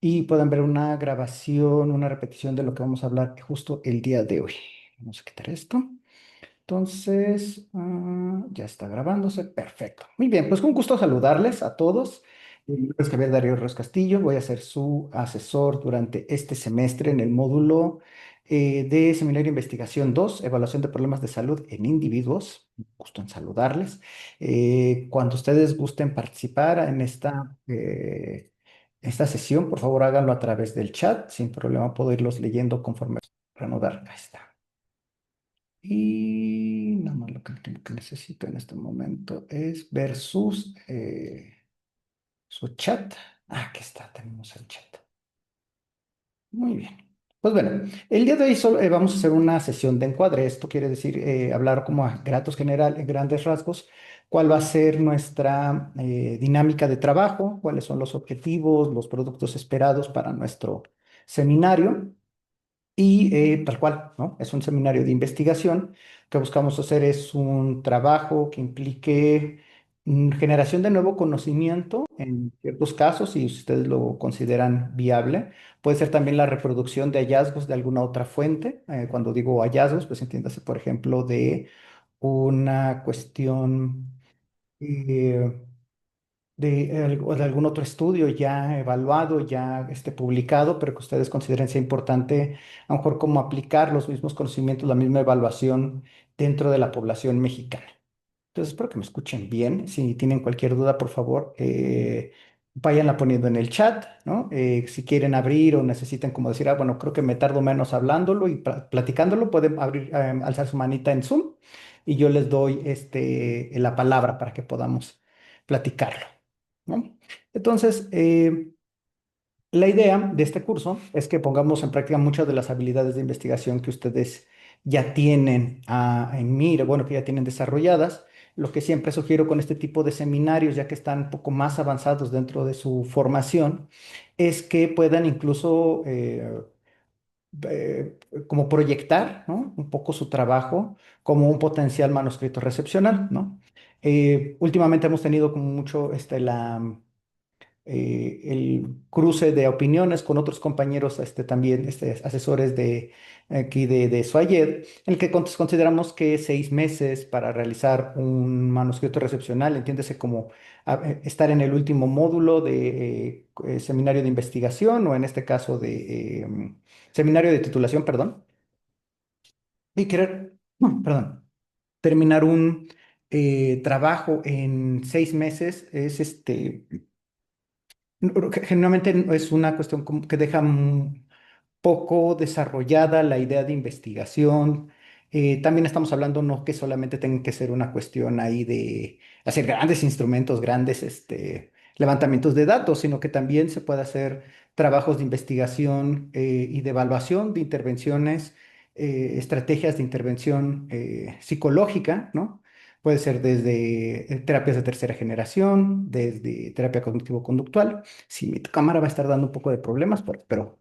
y puedan ver una grabación, una repetición de lo que vamos a hablar justo el día de hoy. Vamos a quitar esto. Entonces, ya está grabándose. Perfecto. Muy bien, pues con gusto saludarles a todos. Mi nombre es Javier Darío Ríos Castillo. Voy a ser su asesor durante este semestre en el módulo de Seminario de Investigación 2, Evaluación de Problemas de Salud en Individuos. Un gusto en saludarles. Cuando ustedes gusten participar en esta sesión, por favor háganlo a través del chat. Sin problema puedo irlos leyendo conforme reanudar. Ahí está. Y nada más lo que necesito en este momento es ver su chat. Aquí está, tenemos el chat. Muy bien. Pues bueno, el día de hoy vamos a hacer una sesión de encuadre. Esto quiere decir hablar como a en grandes rasgos, cuál va a ser nuestra dinámica de trabajo, cuáles son los objetivos, los productos esperados para nuestro seminario. Y tal cual, ¿no? Es un seminario de investigación. Lo que buscamos hacer es un trabajo que implique generación de nuevo conocimiento en ciertos casos, si ustedes lo consideran viable. Puede ser también la reproducción de hallazgos de alguna otra fuente. Cuando digo hallazgos, pues entiéndase, por ejemplo, de una cuestión eh, o de algún otro estudio ya evaluado, ya publicado, pero que ustedes consideren sea importante, a lo mejor cómo aplicar los mismos conocimientos, la misma evaluación dentro de la población mexicana. Entonces, espero que me escuchen bien. Si tienen cualquier duda, por favor, váyanla poniendo en el chat, ¿no? Si quieren abrir o necesitan como decir, bueno, creo que me tardo menos hablándolo y platicándolo, pueden abrir, alzar su manita en Zoom y yo les doy la palabra para que podamos platicarlo, ¿no? Entonces, la idea de este curso es que pongamos en práctica muchas de las habilidades de investigación que ustedes ya tienen en mira, bueno, que ya tienen desarrolladas. Lo que siempre sugiero con este tipo de seminarios, ya que están un poco más avanzados dentro de su formación, es que puedan incluso como proyectar, ¿no? Un poco su trabajo como un potencial manuscrito recepcional, ¿no? Últimamente hemos tenido como mucho el cruce de opiniones con otros compañeros también asesores de aquí de SUAYED, en el que consideramos que 6 meses para realizar un manuscrito recepcional, entiéndese como estar en el último módulo de seminario de investigación o en este caso de seminario de titulación, perdón, y querer, no, perdón, terminar un trabajo en 6 meses es generalmente es una cuestión como que deja poco desarrollada la idea de investigación. También estamos hablando no que solamente tenga que ser una cuestión ahí de hacer grandes instrumentos, grandes levantamientos de datos, sino que también se puede hacer trabajos de investigación y de evaluación de intervenciones, estrategias de intervención psicológica, ¿no? Puede ser desde terapias de tercera generación, desde terapia cognitivo-conductual. Sí, mi cámara va a estar dando un poco de problemas, pero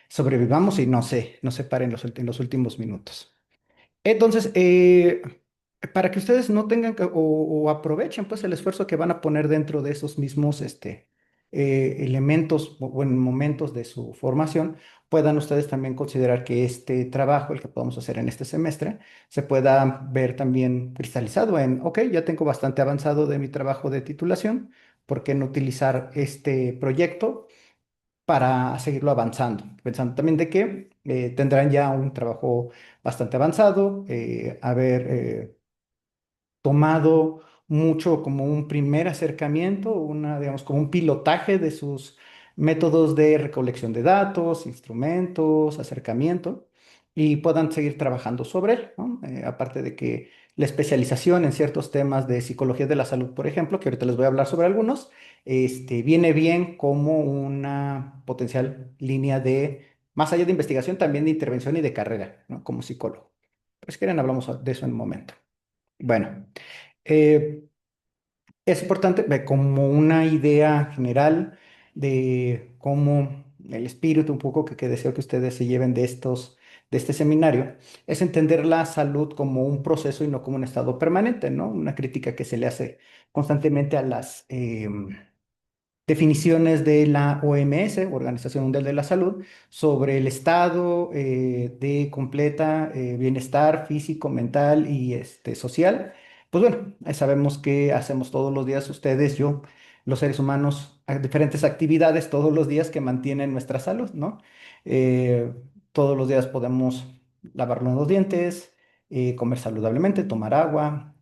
sobrevivamos y no se paren en los últimos minutos. Entonces, para que ustedes no tengan o aprovechen pues el esfuerzo que van a poner dentro de esos mismos elementos o en momentos de su formación, puedan ustedes también considerar que este trabajo, el que podemos hacer en este semestre, se pueda ver también cristalizado en, ok, ya tengo bastante avanzado de mi trabajo de titulación, ¿por qué no utilizar este proyecto para seguirlo avanzando? Pensando también de que tendrán ya un trabajo bastante avanzado, tomado mucho como un primer acercamiento, digamos, como un pilotaje de sus métodos de recolección de datos, instrumentos, acercamiento, y puedan seguir trabajando sobre él, ¿no? Aparte de que la especialización en ciertos temas de psicología de la salud, por ejemplo, que ahorita les voy a hablar sobre algunos, viene bien como una potencial línea más allá de investigación, también de intervención y de carrera, ¿no? Como psicólogo. Pues si quieren, hablamos de eso en un momento. Bueno, eh, es importante ver como una idea general de cómo el espíritu un poco que deseo que ustedes se lleven de este seminario, es entender la salud como un proceso y no como un estado permanente, ¿no? Una crítica que se le hace constantemente a las definiciones de la OMS, Organización Mundial de la Salud, sobre el estado de completa bienestar físico, mental y social. Pues bueno, sabemos que hacemos todos los días ustedes, yo, los seres humanos, diferentes actividades todos los días que mantienen nuestra salud, ¿no? Eh, Todos los días podemos lavarnos los dientes, comer saludablemente, tomar agua,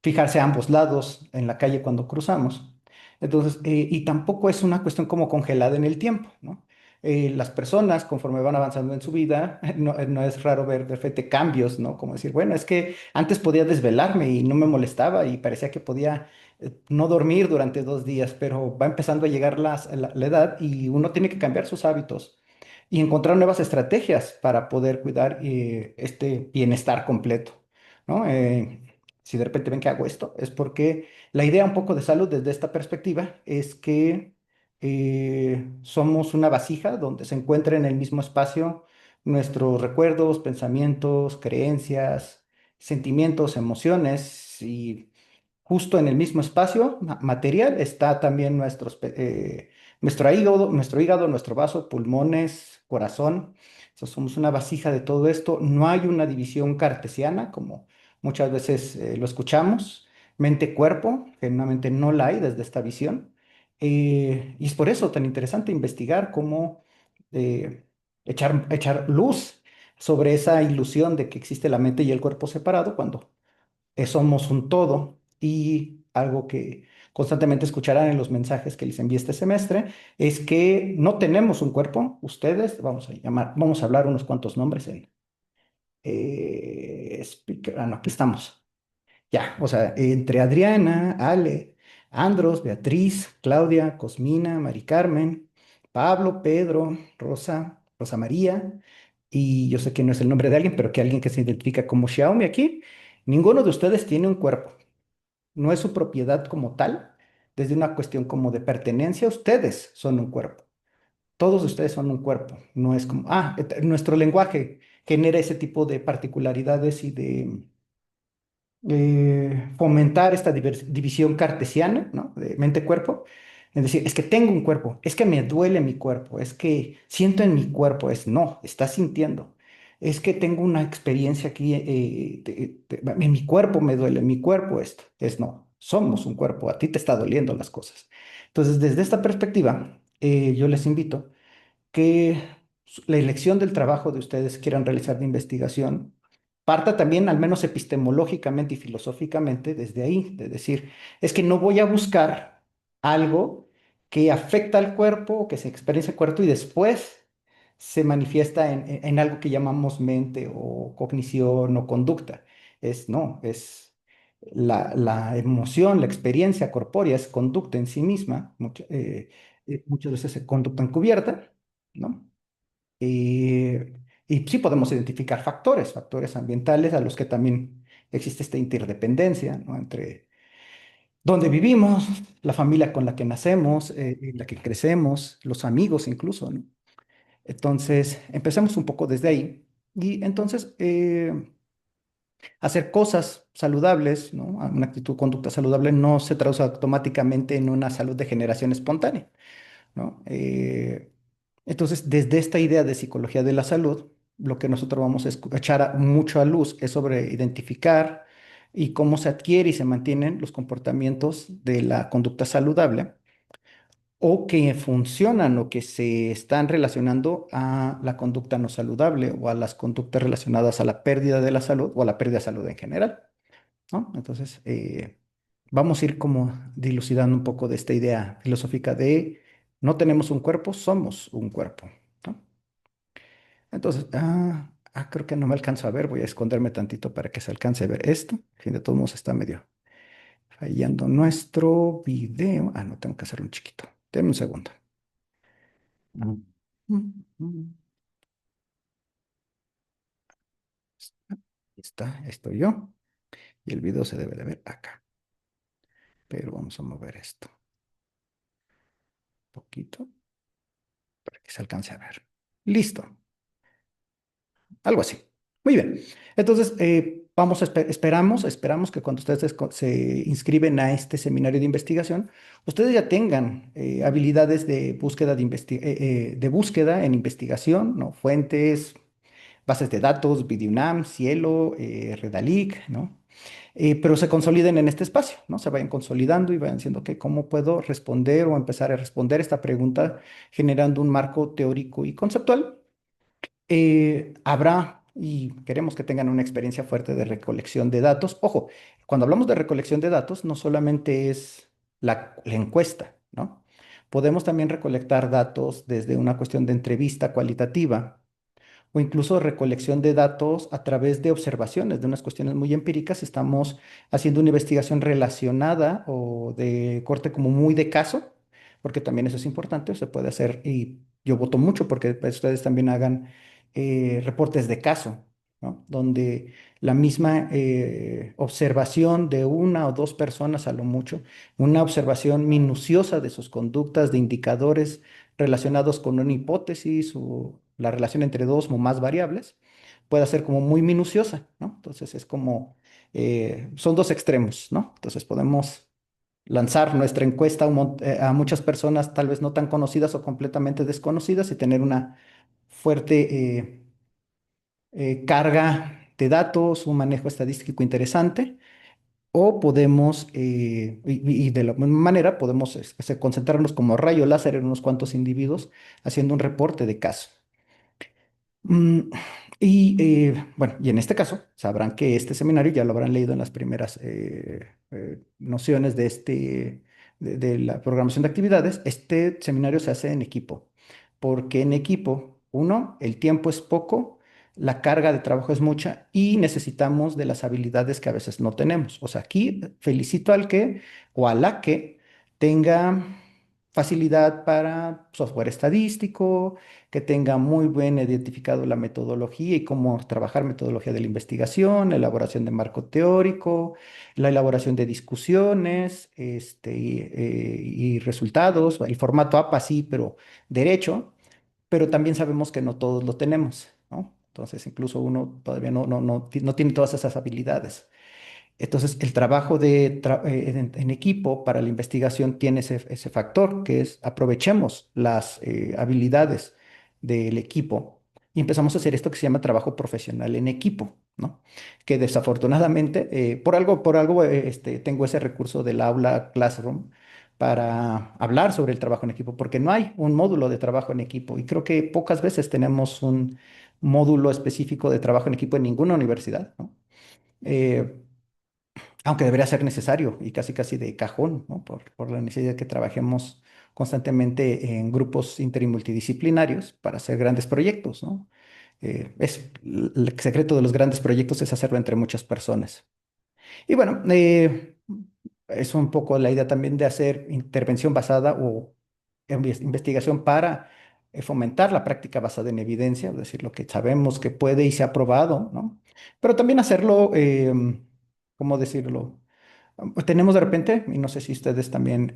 fijarse a ambos lados en la calle cuando cruzamos. Entonces, y tampoco es una cuestión como congelada en el tiempo, ¿no? Las personas, conforme van avanzando en su vida, no es raro ver de repente cambios, ¿no? Como decir, bueno, es que antes podía desvelarme y no me molestaba y parecía que podía no dormir durante 2 días, pero va empezando a llegar la edad y uno tiene que cambiar sus hábitos y encontrar nuevas estrategias para poder cuidar este bienestar completo, ¿no? Si de repente ven que hago esto, es porque la idea un poco de salud desde esta perspectiva es que somos una vasija donde se encuentra en el mismo espacio nuestros recuerdos, pensamientos, creencias, sentimientos, emociones y justo en el mismo espacio material está también nuestro hígado, nuestro vaso, pulmones, corazón. Somos una vasija de todo esto. No hay una división cartesiana como muchas veces lo escuchamos. Mente-cuerpo, generalmente no la hay desde esta visión. Y es por eso tan interesante investigar cómo eh, echar luz sobre esa ilusión de que existe la mente y el cuerpo separado cuando somos un todo y algo que constantemente escucharán en los mensajes que les envié este semestre es que no tenemos un cuerpo. Ustedes, vamos a hablar unos cuantos nombres en no, aquí estamos. Ya, o sea, entre Adriana, Ale, Andros, Beatriz, Claudia, Cosmina, Mari Carmen, Pablo, Pedro, Rosa María, y yo sé que no es el nombre de alguien, pero que alguien que se identifica como Xiaomi aquí, ninguno de ustedes tiene un cuerpo, no es su propiedad como tal, desde una cuestión como de pertenencia, ustedes son un cuerpo, todos ustedes son un cuerpo, no es como, nuestro lenguaje genera ese tipo de particularidades y de fomentar esta división cartesiana, ¿no? De mente-cuerpo. Es decir, es que tengo un cuerpo, es que me duele mi cuerpo, es que siento en mi cuerpo, no, estás sintiendo. Es que tengo una experiencia aquí, en mi cuerpo me duele, mi cuerpo esto, no, somos un cuerpo, a ti te está doliendo las cosas. Entonces, desde esta perspectiva, yo les invito que la elección del trabajo de ustedes quieran realizar de investigación parta también, al menos epistemológicamente y filosóficamente, desde ahí, de decir, es que no voy a buscar algo que afecta al cuerpo, que se experiencia el cuerpo y después se manifiesta en algo que llamamos mente o cognición o conducta. No, es la emoción, la experiencia corpórea, es conducta en sí misma, muchas veces es conducta encubierta, ¿no? Eh, y sí podemos identificar factores ambientales a los que también existe esta interdependencia, ¿no? Entre dónde vivimos, la familia con la que nacemos, en la que crecemos, los amigos incluso, ¿no? Entonces, empecemos un poco desde ahí. Y entonces, hacer cosas saludables, ¿no? Una actitud, conducta saludable no se traduce automáticamente en una salud de generación espontánea, ¿no? Entonces, desde esta idea de psicología de la salud, lo que nosotros vamos a echar mucho a luz es sobre identificar y cómo se adquiere y se mantienen los comportamientos de la conducta saludable o que funcionan o que se están relacionando a la conducta no saludable o a las conductas relacionadas a la pérdida de la salud o a la pérdida de salud en general, ¿no? Entonces, vamos a ir como dilucidando un poco de esta idea filosófica de no tenemos un cuerpo, somos un cuerpo, ¿no? Entonces, creo que no me alcanzo a ver, voy a esconderme tantito para que se alcance a ver esto. En fin, de todos modos está medio fallando nuestro video. No, tengo que hacerlo un chiquito. Deme un segundo. Mm, mm. Ahí está, estoy yo. Y el video se debe de ver acá. Pero vamos a mover esto un poquito para que se alcance a ver. Listo. Algo así. Muy bien. Entonces, esperamos que cuando ustedes se inscriben a este seminario de investigación, ustedes ya tengan habilidades de búsqueda de búsqueda en investigación, ¿no? Fuentes, bases de datos, VideoNAM, Cielo, Redalic, ¿no? Pero se consoliden en este espacio, ¿no? Se vayan consolidando y vayan diciendo que cómo puedo responder o empezar a responder esta pregunta generando un marco teórico y conceptual. Habrá, y queremos que tengan una experiencia fuerte de recolección de datos. Ojo, cuando hablamos de recolección de datos, no solamente es la encuesta, ¿no? Podemos también recolectar datos desde una cuestión de entrevista cualitativa o incluso recolección de datos a través de observaciones, de unas cuestiones muy empíricas. Estamos haciendo una investigación relacionada o de corte como muy de caso, porque también eso es importante, se puede hacer y yo voto mucho porque pues, ustedes también hagan reportes de caso, ¿no? Donde la misma observación de una o dos personas a lo mucho, una observación minuciosa de sus conductas, de indicadores relacionados con una hipótesis o la relación entre dos o más variables, puede ser como muy minuciosa, ¿no? Entonces es como, son dos extremos, ¿no? Entonces podemos lanzar nuestra encuesta a muchas personas tal vez no tan conocidas o completamente desconocidas y tener una fuerte carga de datos, un manejo estadístico interesante. O podemos, y de la misma manera, podemos concentrarnos como rayo láser en unos cuantos individuos haciendo un reporte de caso. Mm, bueno, y en este caso, sabrán que este seminario ya lo habrán leído en las primeras nociones de la programación de actividades. Este seminario se hace en equipo, porque en equipo, uno, el tiempo es poco, la carga de trabajo es mucha y necesitamos de las habilidades que a veces no tenemos. O sea, aquí felicito al que o a la que tenga facilidad para software estadístico, que tenga muy bien identificado la metodología y cómo trabajar metodología de la investigación, la elaboración de marco teórico, la elaboración de discusiones, y resultados, el formato APA sí, pero derecho, pero también sabemos que no todos lo tenemos, ¿no? Entonces, incluso uno todavía no tiene todas esas habilidades. Entonces, el trabajo en equipo para la investigación tiene ese factor, que es aprovechemos las habilidades del equipo y empezamos a hacer esto que se llama trabajo profesional en equipo, ¿no? Que desafortunadamente, por algo tengo ese recurso del aula Classroom para hablar sobre el trabajo en equipo, porque no hay un módulo de trabajo en equipo y creo que pocas veces tenemos un módulo específico de trabajo en equipo en ninguna universidad, ¿no? Eh, Aunque debería ser necesario y casi casi de cajón, ¿no? Por la necesidad de que trabajemos constantemente en grupos inter y multidisciplinarios para hacer grandes proyectos, ¿no? El secreto de los grandes proyectos es hacerlo entre muchas personas. Y bueno, es un poco la idea también de hacer intervención basada o investigación para fomentar la práctica basada en evidencia, es decir, lo que sabemos que puede y se ha probado, ¿no? Pero también hacerlo, ¿cómo decirlo? Pues tenemos de repente, y no sé si ustedes también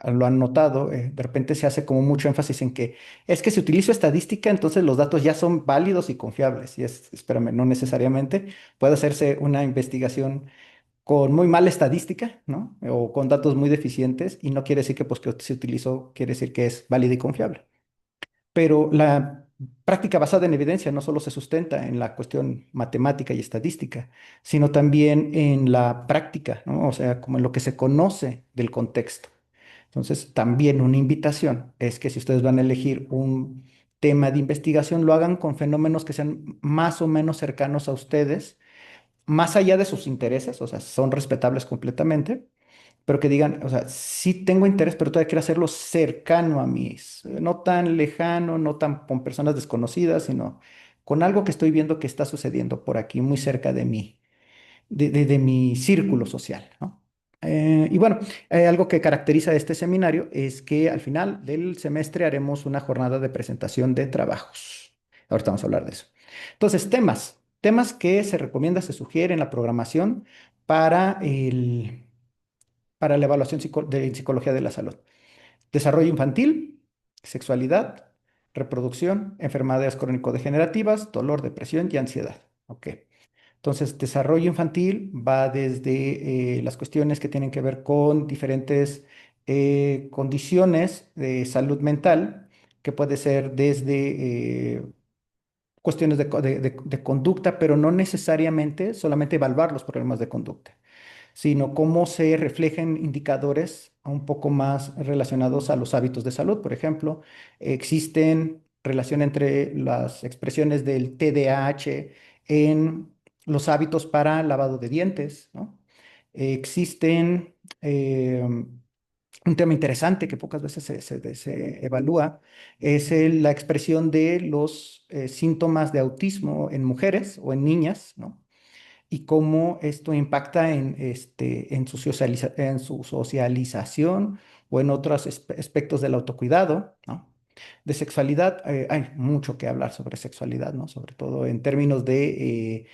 lo han notado, de repente se hace como mucho énfasis en que es que si utilizo estadística, entonces los datos ya son válidos y confiables. Y espérame, no necesariamente. Puede hacerse una investigación con muy mala estadística, ¿no? O con datos muy deficientes, y no quiere decir que pues que se utilizó, quiere decir que es válida y confiable. Pero la práctica basada en evidencia no solo se sustenta en la cuestión matemática y estadística, sino también en la práctica, ¿no? O sea, como en lo que se conoce del contexto. Entonces, también una invitación es que si ustedes van a elegir un tema de investigación, lo hagan con fenómenos que sean más o menos cercanos a ustedes, más allá de sus intereses, o sea, son respetables completamente, pero que digan, o sea, sí tengo interés, pero todavía quiero hacerlo cercano a mí, no tan lejano, no tan con personas desconocidas, sino con algo que estoy viendo que está sucediendo por aquí, muy cerca de mí, de mi círculo social, ¿no? Y bueno, algo que caracteriza este seminario es que al final del semestre haremos una jornada de presentación de trabajos. Ahorita vamos a hablar de eso. Entonces, temas que se recomienda, se sugiere en la programación para para la evaluación de psicología de la salud. Desarrollo infantil, sexualidad, reproducción, enfermedades crónico-degenerativas, dolor, depresión y ansiedad. Ok. Entonces, desarrollo infantil va desde las cuestiones que tienen que ver con diferentes condiciones de salud mental, que puede ser desde cuestiones de conducta, pero no necesariamente solamente evaluar los problemas de conducta, sino cómo se reflejan indicadores un poco más relacionados a los hábitos de salud. Por ejemplo, existen relación entre las expresiones del TDAH en los hábitos para lavado de dientes, ¿no? Existen un tema interesante que pocas veces se evalúa, es la expresión de los síntomas de autismo en mujeres o en niñas, ¿no? Y cómo esto impacta en su socialización o en otros aspectos del autocuidado, ¿no? De sexualidad, hay mucho que hablar sobre sexualidad, ¿no? Sobre todo en términos de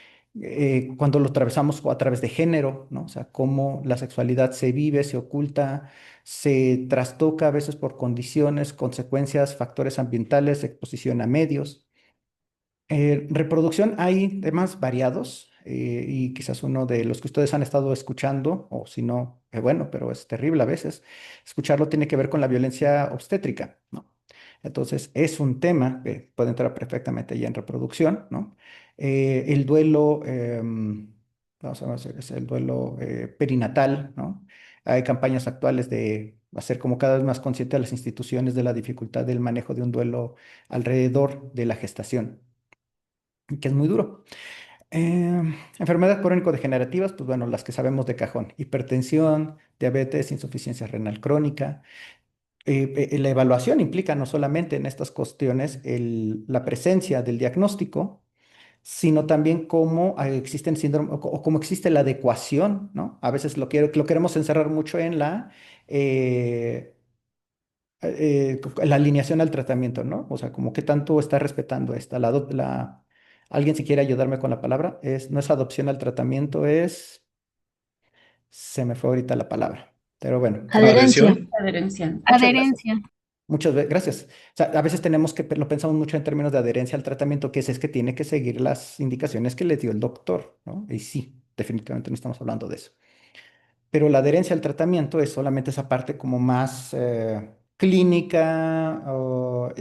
cuando lo atravesamos a través de género, ¿no? O sea, cómo la sexualidad se vive, se oculta, se trastoca a veces por condiciones, consecuencias, factores ambientales, exposición a medios. Reproducción hay temas variados y quizás uno de los que ustedes han estado escuchando, o si no, bueno, pero es terrible a veces, escucharlo tiene que ver con la violencia obstétrica, ¿no? Entonces, es un tema que puede entrar perfectamente ya en reproducción, ¿no? El duelo, vamos a ver, es el duelo perinatal, ¿no? Hay campañas actuales de hacer como cada vez más consciente a las instituciones de la dificultad del manejo de un duelo alrededor de la gestación, que es muy duro. Enfermedades crónico-degenerativas, pues bueno, las que sabemos de cajón: hipertensión, diabetes, insuficiencia renal crónica. La evaluación implica no solamente en estas cuestiones la presencia del diagnóstico, sino también cómo existen síndromes o cómo existe la adecuación, ¿no? A veces lo queremos encerrar mucho en eh, la alineación al tratamiento, ¿no? O sea, como qué tanto está respetando esta. Alguien si quiere ayudarme con la palabra, no es adopción al tratamiento, se me fue ahorita la palabra, pero bueno, Adherencia. Adherencia. muchas gracias. Adherencia. Muchas veces, gracias. O sea, a veces tenemos lo pensamos mucho en términos de adherencia al tratamiento, que es que tiene que seguir las indicaciones que le dio el doctor, ¿no? Y sí, definitivamente no estamos hablando de eso. Pero la adherencia al tratamiento es solamente esa parte como más clínica o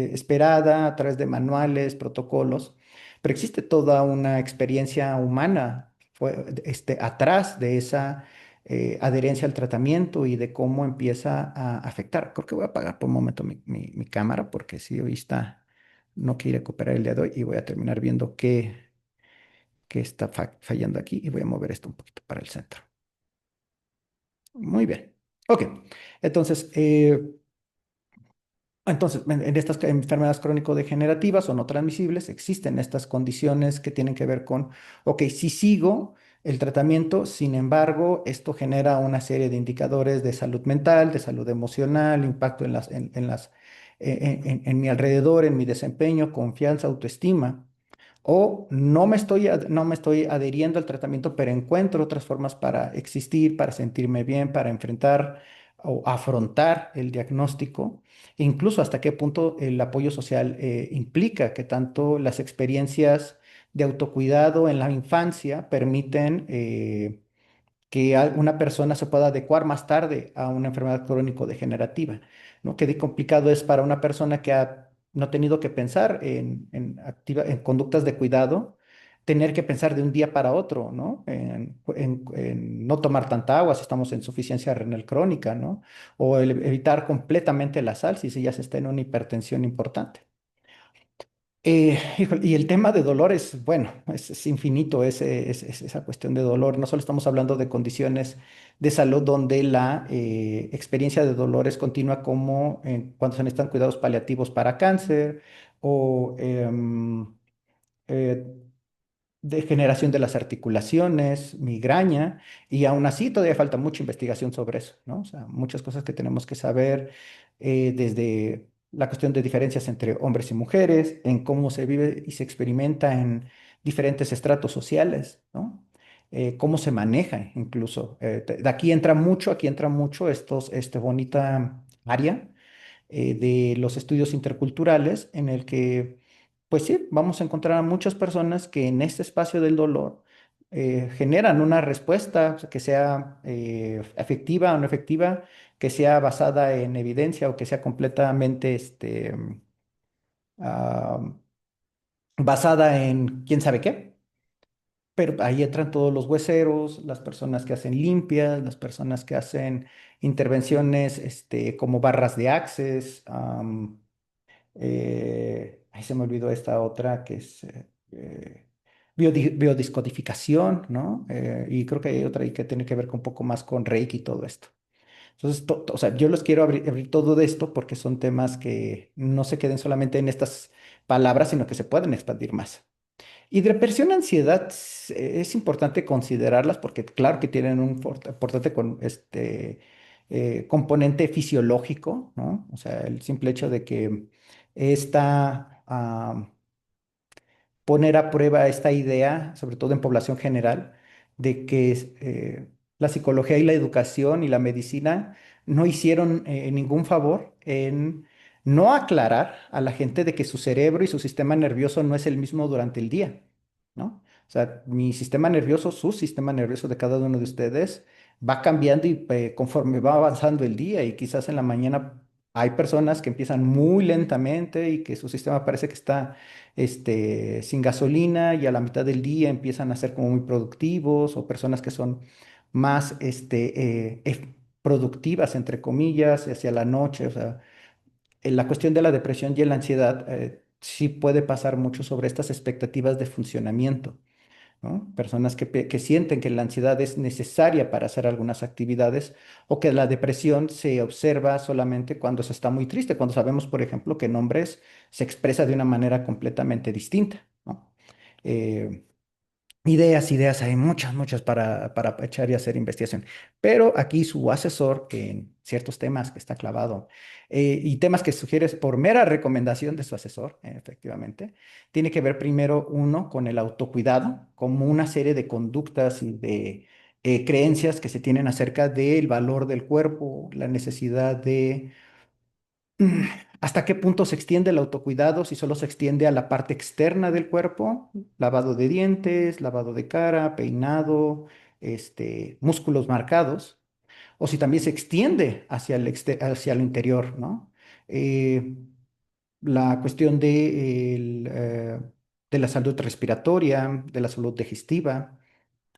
esperada a través de manuales, protocolos, pero existe toda una experiencia humana atrás de esa adherencia al tratamiento y de cómo empieza a afectar. Creo que voy a apagar por un momento mi cámara porque sí, hoy no quiere recuperar el día de hoy y voy a terminar viendo qué está fallando aquí y voy a mover esto un poquito para el centro. Muy bien. Ok. Entonces, en estas enfermedades crónico-degenerativas o no transmisibles existen estas condiciones que tienen que ver con, ok, si sigo el tratamiento, sin embargo, esto genera una serie de indicadores de salud mental, de salud emocional, impacto en mi alrededor, en mi desempeño, confianza, autoestima. O no me estoy adheriendo al tratamiento, pero encuentro otras formas para existir, para sentirme bien, para enfrentar o afrontar el diagnóstico, e incluso hasta qué punto el apoyo social implica que tanto las experiencias de autocuidado en la infancia permiten que una persona se pueda adecuar más tarde a una enfermedad crónico-degenerativa, ¿no? Qué complicado es para una persona que no ha tenido que pensar en conductas de cuidado, tener que pensar de un día para otro, ¿no? En no tomar tanta agua si estamos en insuficiencia renal crónica, ¿no? O evitar completamente la sal si ya se está en una hipertensión importante. Híjole, y el tema de dolor es, bueno, es infinito esa cuestión de dolor. No solo estamos hablando de condiciones de salud donde la experiencia de dolor es continua, como cuando se necesitan cuidados paliativos para cáncer o eh, degeneración de las articulaciones, migraña, y aún así todavía falta mucha investigación sobre eso, ¿no? O sea, muchas cosas que tenemos que saber desde la cuestión de diferencias entre hombres y mujeres, en cómo se vive y se experimenta en diferentes estratos sociales, ¿no? Cómo se maneja incluso. De aquí entra mucho esta bonita área de los estudios interculturales en el que pues sí, vamos a encontrar a muchas personas que en este espacio del dolor generan una respuesta que sea efectiva o no efectiva, que sea basada en evidencia o que sea completamente ah, basada en quién sabe qué. Pero ahí entran todos los hueseros, las personas que hacen limpias, las personas que hacen intervenciones como barras de access. Ahí se me olvidó esta otra que es biodiscodificación, ¿no? Y creo que hay otra ahí que tiene que ver con un poco más con Reiki y todo esto. Entonces, o sea, yo los quiero abrir todo de esto porque son temas que no se queden solamente en estas palabras, sino que se pueden expandir más. Y depresión, ansiedad, es importante considerarlas porque claro que tienen un importante componente fisiológico, ¿no? O sea, el simple hecho de que esta, poner a prueba esta idea, sobre todo en población general, de que la psicología y la educación y la medicina no hicieron ningún favor en no aclarar a la gente de que su cerebro y su sistema nervioso no es el mismo durante el día, ¿no? O sea, mi sistema nervioso, su sistema nervioso de cada uno de ustedes va cambiando y conforme va avanzando el día y quizás en la mañana hay personas que empiezan muy lentamente y que su sistema parece que está sin gasolina y a la mitad del día empiezan a ser como muy productivos o personas que son más productivas, entre comillas, hacia la noche. O sea, en la cuestión de la depresión y la ansiedad sí puede pasar mucho sobre estas expectativas de funcionamiento, ¿no? Personas que sienten que la ansiedad es necesaria para hacer algunas actividades o que la depresión se observa solamente cuando se está muy triste, cuando sabemos, por ejemplo, que en hombres se expresa de una manera completamente distinta, ¿no? Eh, ideas, hay muchas, muchas para echar y hacer investigación. Pero aquí su asesor en ciertos temas que está clavado y temas que sugieres por mera recomendación de su asesor, efectivamente, tiene que ver primero uno con el autocuidado, como una serie de conductas y de creencias que se tienen acerca del valor del cuerpo, la necesidad de Mm, ¿hasta qué punto se extiende el autocuidado? Si solo se extiende a la parte externa del cuerpo, lavado de dientes, lavado de cara, peinado, músculos marcados, o si también se extiende hacia hacia el interior, ¿no? Eh, la cuestión de la salud respiratoria, de la salud digestiva,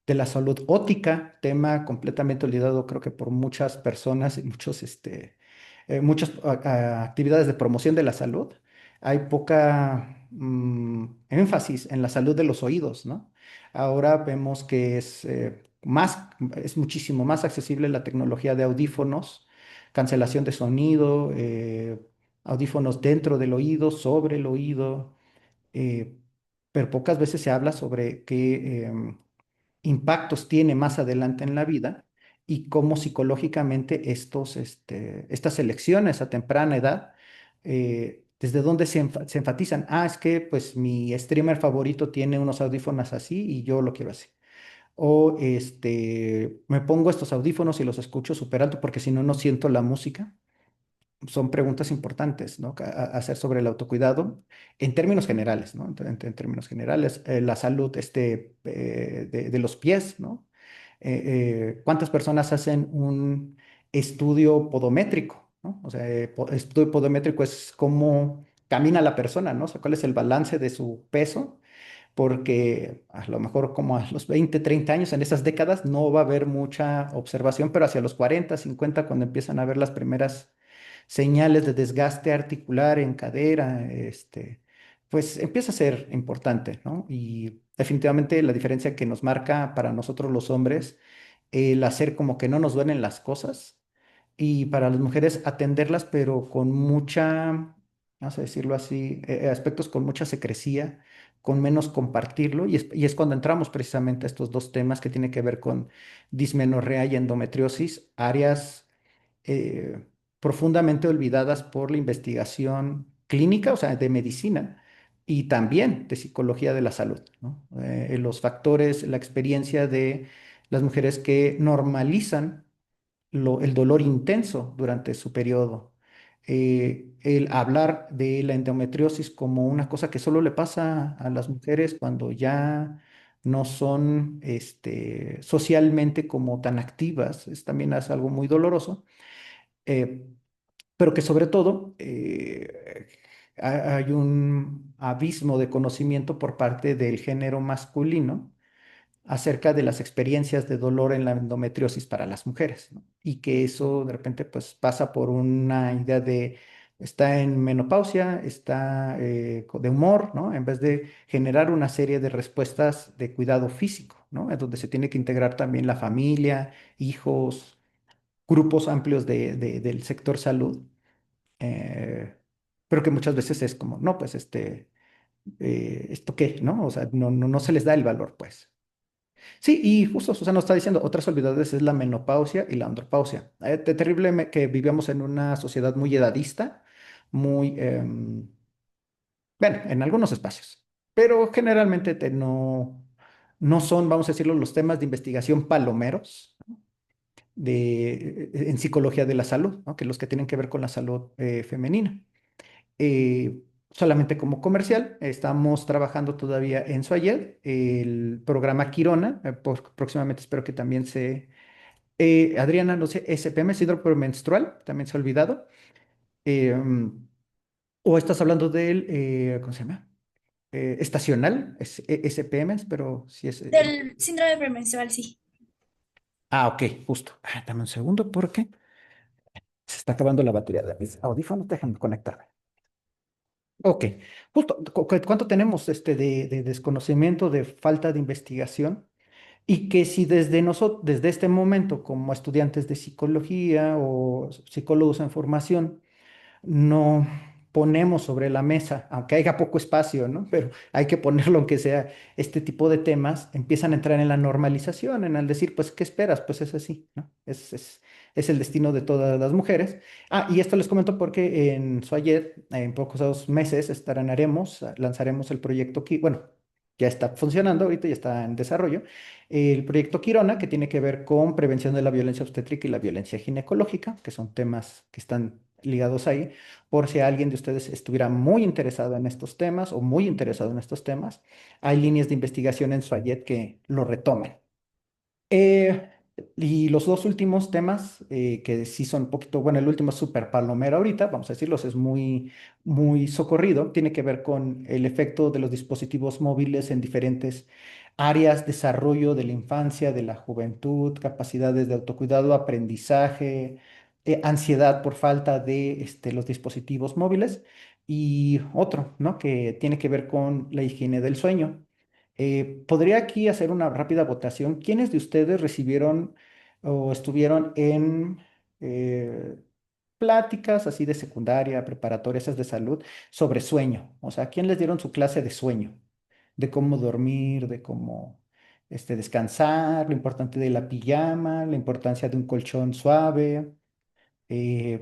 de la salud óptica, tema completamente olvidado creo que por muchas personas y muchas actividades de promoción de la salud. Hay poca énfasis en la salud de los oídos, ¿no? Ahora vemos que es muchísimo más accesible la tecnología de audífonos, cancelación de sonido, audífonos dentro del oído, sobre el oído, eh, pero pocas veces se habla sobre qué impactos tiene más adelante en la vida y cómo psicológicamente estas elecciones a temprana edad, desde dónde se enfatizan. Ah, es que pues mi streamer favorito tiene unos audífonos así y yo lo quiero así. O me pongo estos audífonos y los escucho súper alto porque si no, no siento la música. Son preguntas importantes, ¿no? A hacer sobre el autocuidado en términos generales, ¿no? En términos generales, la salud de los pies, ¿no? ¿Cuántas personas hacen un estudio podométrico, ¿no? O sea, estudio podométrico es cómo camina la persona, ¿no? O sea, cuál es el balance de su peso, porque a lo mejor como a los 20, 30 años, en esas décadas, no va a haber mucha observación, pero hacia los 40, 50, cuando empiezan a ver las primeras señales de desgaste articular en cadera, pues empieza a ser importante, ¿no? Y definitivamente la diferencia que nos marca para nosotros los hombres, el hacer como que no nos duelen las cosas y para las mujeres atenderlas, pero con mucha, vamos a decirlo así, aspectos con mucha secrecía, con menos compartirlo, y es cuando entramos precisamente a estos dos temas que tienen que ver con dismenorrea y endometriosis, áreas eh, profundamente olvidadas por la investigación clínica, o sea, de medicina, y también de psicología de la salud, ¿no? Los factores, la experiencia de las mujeres que normalizan el dolor intenso durante su periodo. el hablar de la endometriosis como una cosa que solo le pasa a las mujeres cuando ya no son socialmente como tan activas, también es algo muy doloroso, eh, pero que sobre todo hay un abismo de conocimiento por parte del género masculino acerca de las experiencias de dolor en la endometriosis para las mujeres, ¿no? Y que eso de repente pues pasa por una idea de está en menopausia, está de humor, ¿no? En vez de generar una serie de respuestas de cuidado físico, ¿no? En donde se tiene que integrar también la familia, hijos, grupos amplios del sector salud, eh, pero que muchas veces es como, no, pues ¿esto qué? ¿No? O sea, no se les da el valor, pues. Sí, y justo Susana está diciendo, otras olvidades es la menopausia y la andropausia. Terrible que vivamos en una sociedad muy edadista, muy, bueno, en algunos espacios, pero generalmente no son, vamos a decirlo, los temas de investigación palomeros en psicología de la salud, ¿no? Que los que tienen que ver con la salud femenina. Solamente como comercial, estamos trabajando todavía en Suayed, el programa Quirona, próximamente espero que también Adriana, no sé, SPM, síndrome premenstrual, también se ha olvidado. O estás hablando del, ¿cómo se llama? Estacional, SPM, pero si es... Del síndrome premenstrual, sí. Ok, justo. Dame un segundo porque se está acabando la batería de mis audífonos, déjame conectarme. Ok, justo, ¿cuánto tenemos de desconocimiento, de falta de investigación? Y que si desde nosotros, desde este momento, como estudiantes de psicología o psicólogos en formación, no ponemos sobre la mesa, aunque haya poco espacio, ¿no? Pero hay que ponerlo, aunque sea este tipo de temas, empiezan a entrar en la normalización, en el decir, pues, ¿qué esperas? Pues es así, ¿no? Es el destino de todas las mujeres. Y esto les comento porque en Suayet, en pocos meses, lanzaremos el proyecto, bueno, ya está funcionando ahorita, ya está en desarrollo, el proyecto Quirona, que tiene que ver con prevención de la violencia obstétrica y la violencia ginecológica, que son temas que están ligados ahí, por si alguien de ustedes estuviera muy interesado en estos temas o muy interesado en estos temas, hay líneas de investigación en Suayet que lo retomen. Eh, y los dos últimos temas, que sí son un poquito, bueno, el último es súper palomero ahorita, vamos a decirlos, es muy socorrido, tiene que ver con el efecto de los dispositivos móviles en diferentes áreas, desarrollo de la infancia, de la juventud, capacidades de autocuidado, aprendizaje, ansiedad por falta de los dispositivos móviles y otro, ¿no? Que tiene que ver con la higiene del sueño. ¿Podría aquí hacer una rápida votación? ¿Quiénes de ustedes recibieron o estuvieron en pláticas así de secundaria, preparatoria, esas de salud, sobre sueño? O sea, ¿quién les dieron su clase de sueño? De cómo dormir, de cómo descansar, lo importante de la pijama, la importancia de un colchón suave,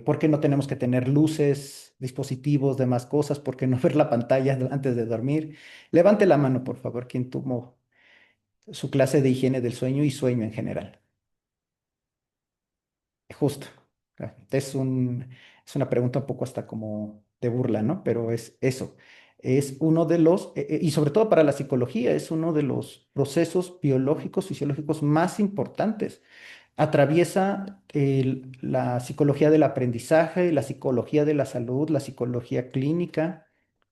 por qué no tenemos que tener luces, dispositivos, demás cosas, por qué no ver la pantalla antes de dormir. Levante la mano, por favor, quien tomó su clase de higiene del sueño y sueño en general. Justo. Es una pregunta un poco hasta como de burla, ¿no? Pero es eso. Es uno de y sobre todo para la psicología, es uno de los procesos biológicos, fisiológicos más importantes. Atraviesa la psicología del aprendizaje, la psicología de la salud, la psicología clínica,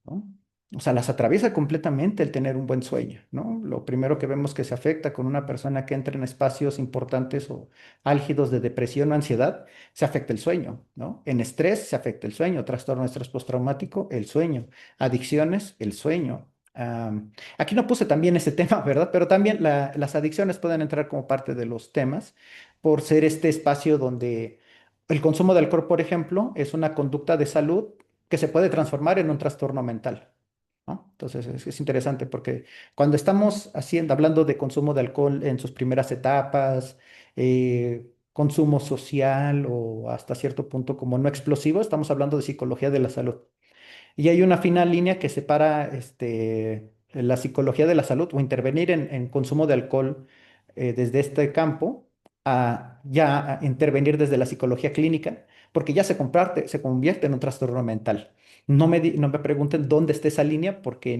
¿no? O sea, las atraviesa completamente el tener un buen sueño, ¿no? Lo primero que vemos que se afecta con una persona que entra en espacios importantes o álgidos de depresión o ansiedad, se afecta el sueño, ¿no? En estrés se afecta el sueño, trastorno de estrés postraumático, el sueño, adicciones, el sueño. Aquí no puse también ese tema, ¿verdad? Pero también las adicciones pueden entrar como parte de los temas por ser este espacio donde el consumo de alcohol, por ejemplo, es una conducta de salud que se puede transformar en un trastorno mental, ¿no? Entonces es interesante porque cuando estamos hablando de consumo de alcohol en sus primeras etapas, consumo social o hasta cierto punto como no explosivo, estamos hablando de psicología de la salud. Y hay una fina línea que separa la psicología de la salud o intervenir en consumo de alcohol desde este campo a ya a intervenir desde la psicología clínica, porque ya se convierte en un trastorno mental. No me pregunten dónde está esa línea porque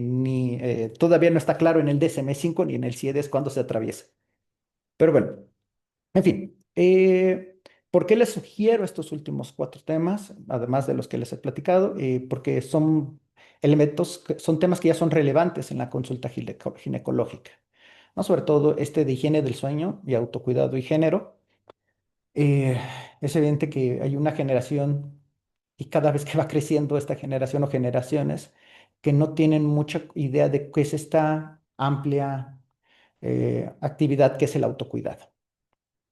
todavía no está claro en el DSM-5 ni en el CIEDES cuándo se atraviesa. Pero bueno, en fin, ¿por qué les sugiero estos últimos cuatro temas, además de los que les he platicado? Porque son son temas que ya son relevantes en la consulta ginecológica, ¿no? Sobre todo este de higiene del sueño y autocuidado y género. Eh, es evidente que hay una generación y cada vez que va creciendo esta generación o generaciones que no tienen mucha idea de qué es esta amplia actividad que es el autocuidado.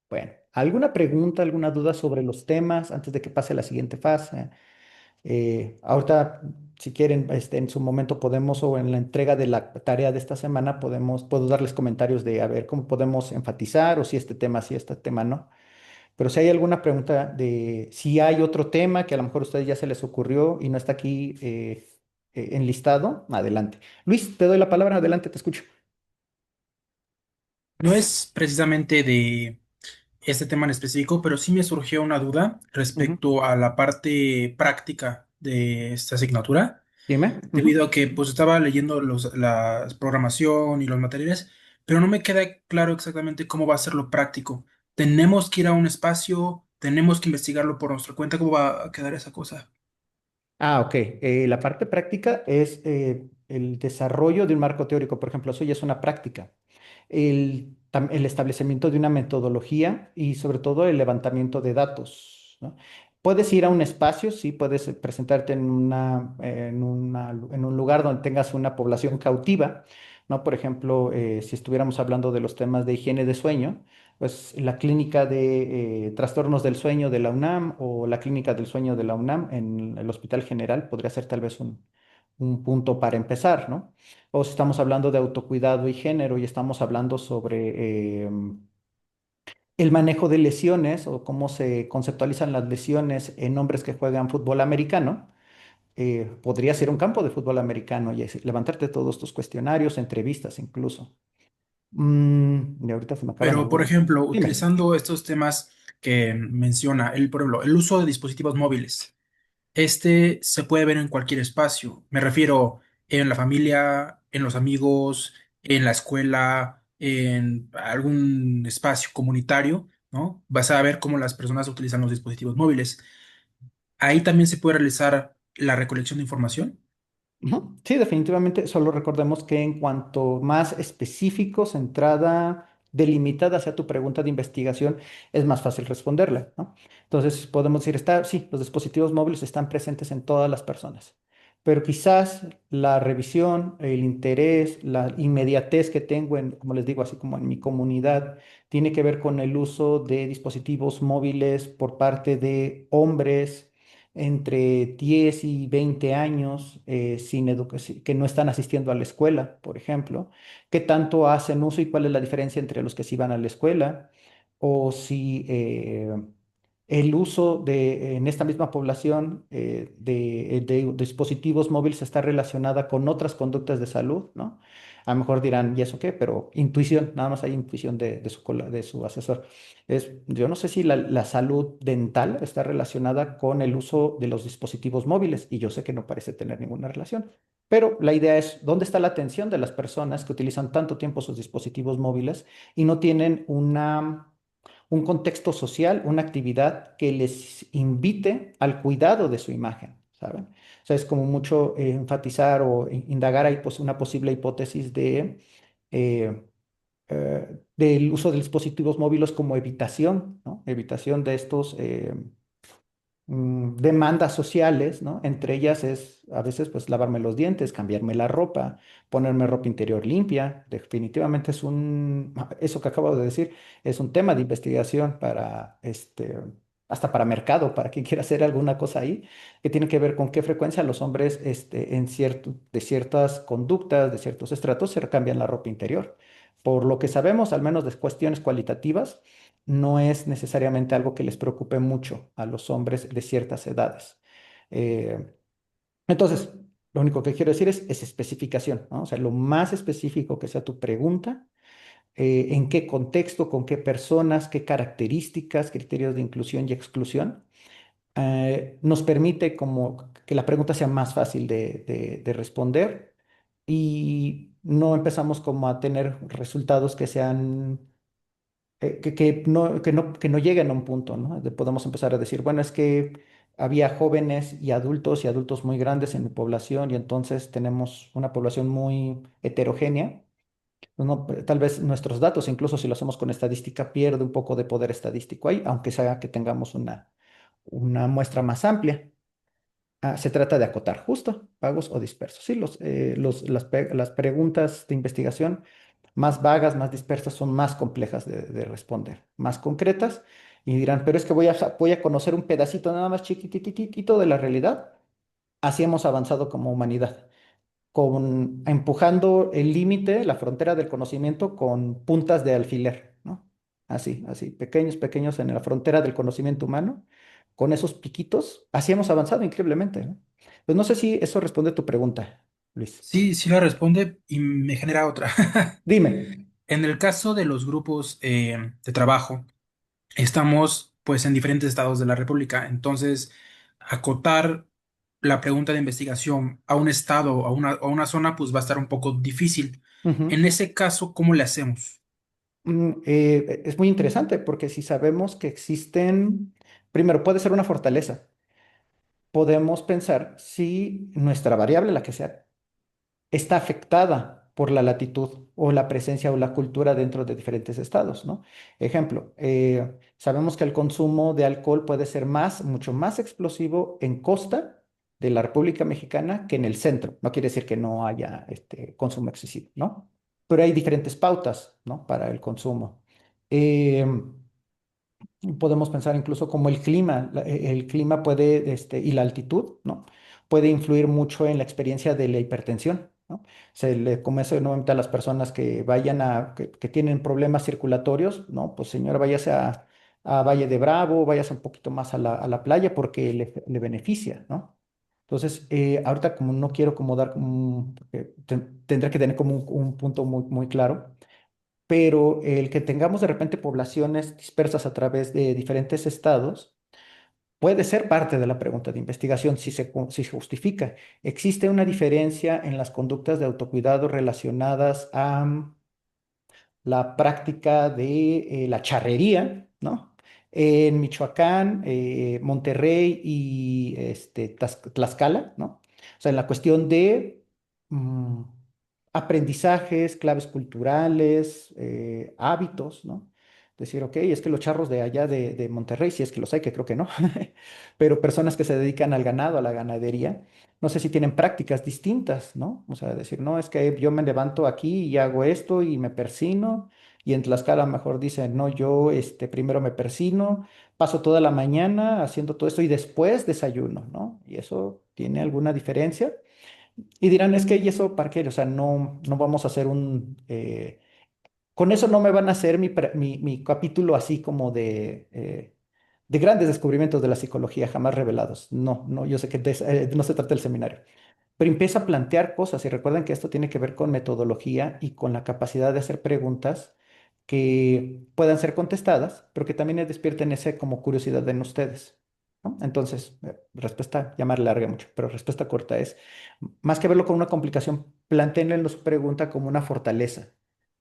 Bueno, ¿alguna pregunta, alguna duda sobre los temas antes de que pase a la siguiente fase? Ahorita, si quieren, en su momento podemos, o en la entrega de la tarea de esta semana, puedo darles comentarios de a ver cómo podemos enfatizar o si este tema sí, este tema no. Pero si hay alguna pregunta de si hay otro tema que a lo mejor a ustedes ya se les ocurrió y no está aquí enlistado, adelante. Luis, te doy la palabra, adelante, te escucho. No es precisamente de este tema en específico, pero sí me surgió una duda Ujú. respecto a la parte práctica de esta asignatura, Dime. Ujú. debido a que pues estaba leyendo la programación y los materiales, pero no me queda claro exactamente cómo va a ser lo práctico. ¿Tenemos que ir a un espacio? ¿Tenemos que investigarlo por nuestra cuenta? ¿Cómo va a quedar esa cosa? Ah, ok. La parte práctica es el desarrollo de un marco teórico. Por ejemplo, eso ya es una práctica. El establecimiento de una metodología y sobre todo el levantamiento de datos, ¿no? Puedes ir a un espacio, sí, puedes presentarte en un lugar donde tengas una población cautiva, ¿no? Por ejemplo, si estuviéramos hablando de los temas de higiene de sueño, pues la clínica de trastornos del sueño de la UNAM o la clínica del sueño de la UNAM en el Hospital General podría ser tal vez un punto para empezar, ¿no? O si estamos hablando de autocuidado y género y estamos hablando sobre el manejo de lesiones o cómo se conceptualizan las lesiones en hombres que juegan fútbol americano, podría ser un campo de fútbol americano y levantarte todos tus cuestionarios, entrevistas incluso. Y ahorita se me acaban Pero, por algunos. ejemplo, Dime. utilizando estos temas que menciona, por ejemplo, el uso de dispositivos móviles. Este se puede ver en cualquier espacio. Me refiero en la familia, en los amigos, en la escuela, en algún espacio comunitario, ¿no? Vas a ver cómo las personas utilizan los dispositivos móviles. Ahí también se puede realizar la recolección de información, Ujú. Sí, definitivamente. Solo recordemos que en cuanto más específico, centrada, delimitada sea tu pregunta de investigación, es más fácil responderla, ¿no? Entonces podemos decir, sí, los dispositivos móviles están presentes en todas las personas, pero quizás la revisión, el interés, la inmediatez que tengo como les digo, así como en mi comunidad, tiene que ver con el uso de dispositivos móviles por parte de hombres entre 10 y 20 años sin educación, que no están asistiendo a la escuela, por ejemplo, qué tanto hacen uso y cuál es la diferencia entre los que sí van a la escuela, o si el uso en esta misma población de dispositivos móviles está relacionada con otras conductas de salud, ¿no? A lo mejor dirán, ¿y eso qué? Pero intuición, nada más hay intuición de su asesor. Yo no sé si la salud dental está relacionada con el uso de los dispositivos móviles y yo sé que no parece tener ninguna relación, pero la idea es, ¿dónde está la atención de las personas que utilizan tanto tiempo sus dispositivos móviles y no tienen un contexto social, una actividad que les invite al cuidado de su imagen, ¿saben? O sea, es como mucho enfatizar o indagar ahí pues, una posible hipótesis eh, del uso de dispositivos móviles como evitación, ¿no? Evitación de estos demandas sociales, ¿no? Entre ellas es a veces pues lavarme los dientes, cambiarme la ropa, ponerme ropa interior limpia. Definitivamente eso que acabo de decir es un tema de investigación para hasta para mercado, para quien quiera hacer alguna cosa ahí, que tiene que ver con qué frecuencia los hombres de ciertas conductas, de ciertos estratos, se cambian la ropa interior. Por lo que sabemos, al menos de cuestiones cualitativas, no es necesariamente algo que les preocupe mucho a los hombres de ciertas edades. Eh, entonces, lo único que quiero decir es especificación, ¿no? O sea, lo más específico que sea tu pregunta, en qué contexto, con qué personas, qué características, criterios de inclusión y exclusión, nos permite como que la pregunta sea más fácil de responder y no empezamos como a tener resultados que sean, que no lleguen a un punto, ¿no? Podemos empezar a decir, bueno, es que había jóvenes y adultos muy grandes en mi población y entonces tenemos una población muy heterogénea. Tal vez nuestros datos, incluso si lo hacemos con estadística, pierde un poco de poder estadístico ahí, aunque sea que tengamos una muestra más amplia. Se trata de acotar justo, vagos o dispersos. Sí, las preguntas de investigación más vagas, más dispersas, son más complejas de responder, más concretas, y dirán, pero es que voy a conocer un pedacito nada más chiquititito de la realidad. Así hemos avanzado como humanidad empujando el límite, la frontera del conocimiento con puntas de alfiler, ¿no? Así, pequeños en la frontera del conocimiento humano, con esos piquitos, así hemos avanzado increíblemente, ¿no? Pues no sé si eso responde a tu pregunta, Luis. Sí, sí la responde y me genera otra. Dime. En el caso de los grupos de trabajo, estamos pues en diferentes estados de la República, entonces acotar la pregunta de investigación a un estado, a una zona, pues va a estar un poco difícil. Ujú. En ese caso, ¿cómo le hacemos? Es muy interesante porque si sabemos que existen, primero puede ser una fortaleza. Podemos pensar si nuestra variable, la que sea, está afectada por la latitud o la presencia o la cultura dentro de diferentes estados, ¿no? Ejemplo, sabemos que el consumo de alcohol puede ser mucho más explosivo en costa de la República Mexicana que en el centro. No quiere decir que no haya este consumo excesivo, ¿no? Pero hay diferentes pautas, ¿no? Para el consumo. Em, Podemos pensar incluso como el clima puede, y la altitud, ¿no? Puede influir mucho en la experiencia de la hipertensión, ¿no? Se le comienza nuevamente a las personas que tienen problemas circulatorios, ¿no? Pues señora, váyase a Valle de Bravo, váyase un poquito más a la playa porque le beneficia, ¿no? Entonces, ahorita como no quiero como dar, porque tendré que tener como un punto muy claro, pero el que tengamos de repente poblaciones dispersas a través de diferentes estados puede ser parte de la pregunta de investigación si se justifica. ¿Existe una diferencia en las conductas de autocuidado relacionadas a la práctica de la charrería, ¿no? En Michoacán, Monterrey y Tlaxcala, ¿no? O sea, en la cuestión de mm, aprendizajes, claves culturales, hábitos, ¿no? Decir, ok, es que los charros de allá de Monterrey, si es que los hay, que creo que no, pero personas que se dedican al ganado, a la ganadería, no sé si tienen prácticas distintas, ¿no? O sea, decir, no, es que yo me levanto aquí y hago esto y me persino, y en Tlaxcala mejor dicen, no, yo primero me persino, paso toda la mañana haciendo todo esto y después desayuno, ¿no? Y eso tiene alguna diferencia. Y dirán, es que, ¿y eso para qué? O sea, no vamos a hacer con eso no me van a hacer mi capítulo así como de grandes descubrimientos de la psicología jamás revelados. No, yo sé que no se trata del seminario, pero empieza a plantear cosas y recuerden que esto tiene que ver con metodología y con la capacidad de hacer preguntas que puedan ser contestadas, pero que también despierten ese como curiosidad en ustedes, ¿no? Entonces, respuesta, ya me larga mucho, pero respuesta corta es, más que verlo como una complicación, plantéenle su pregunta como una fortaleza,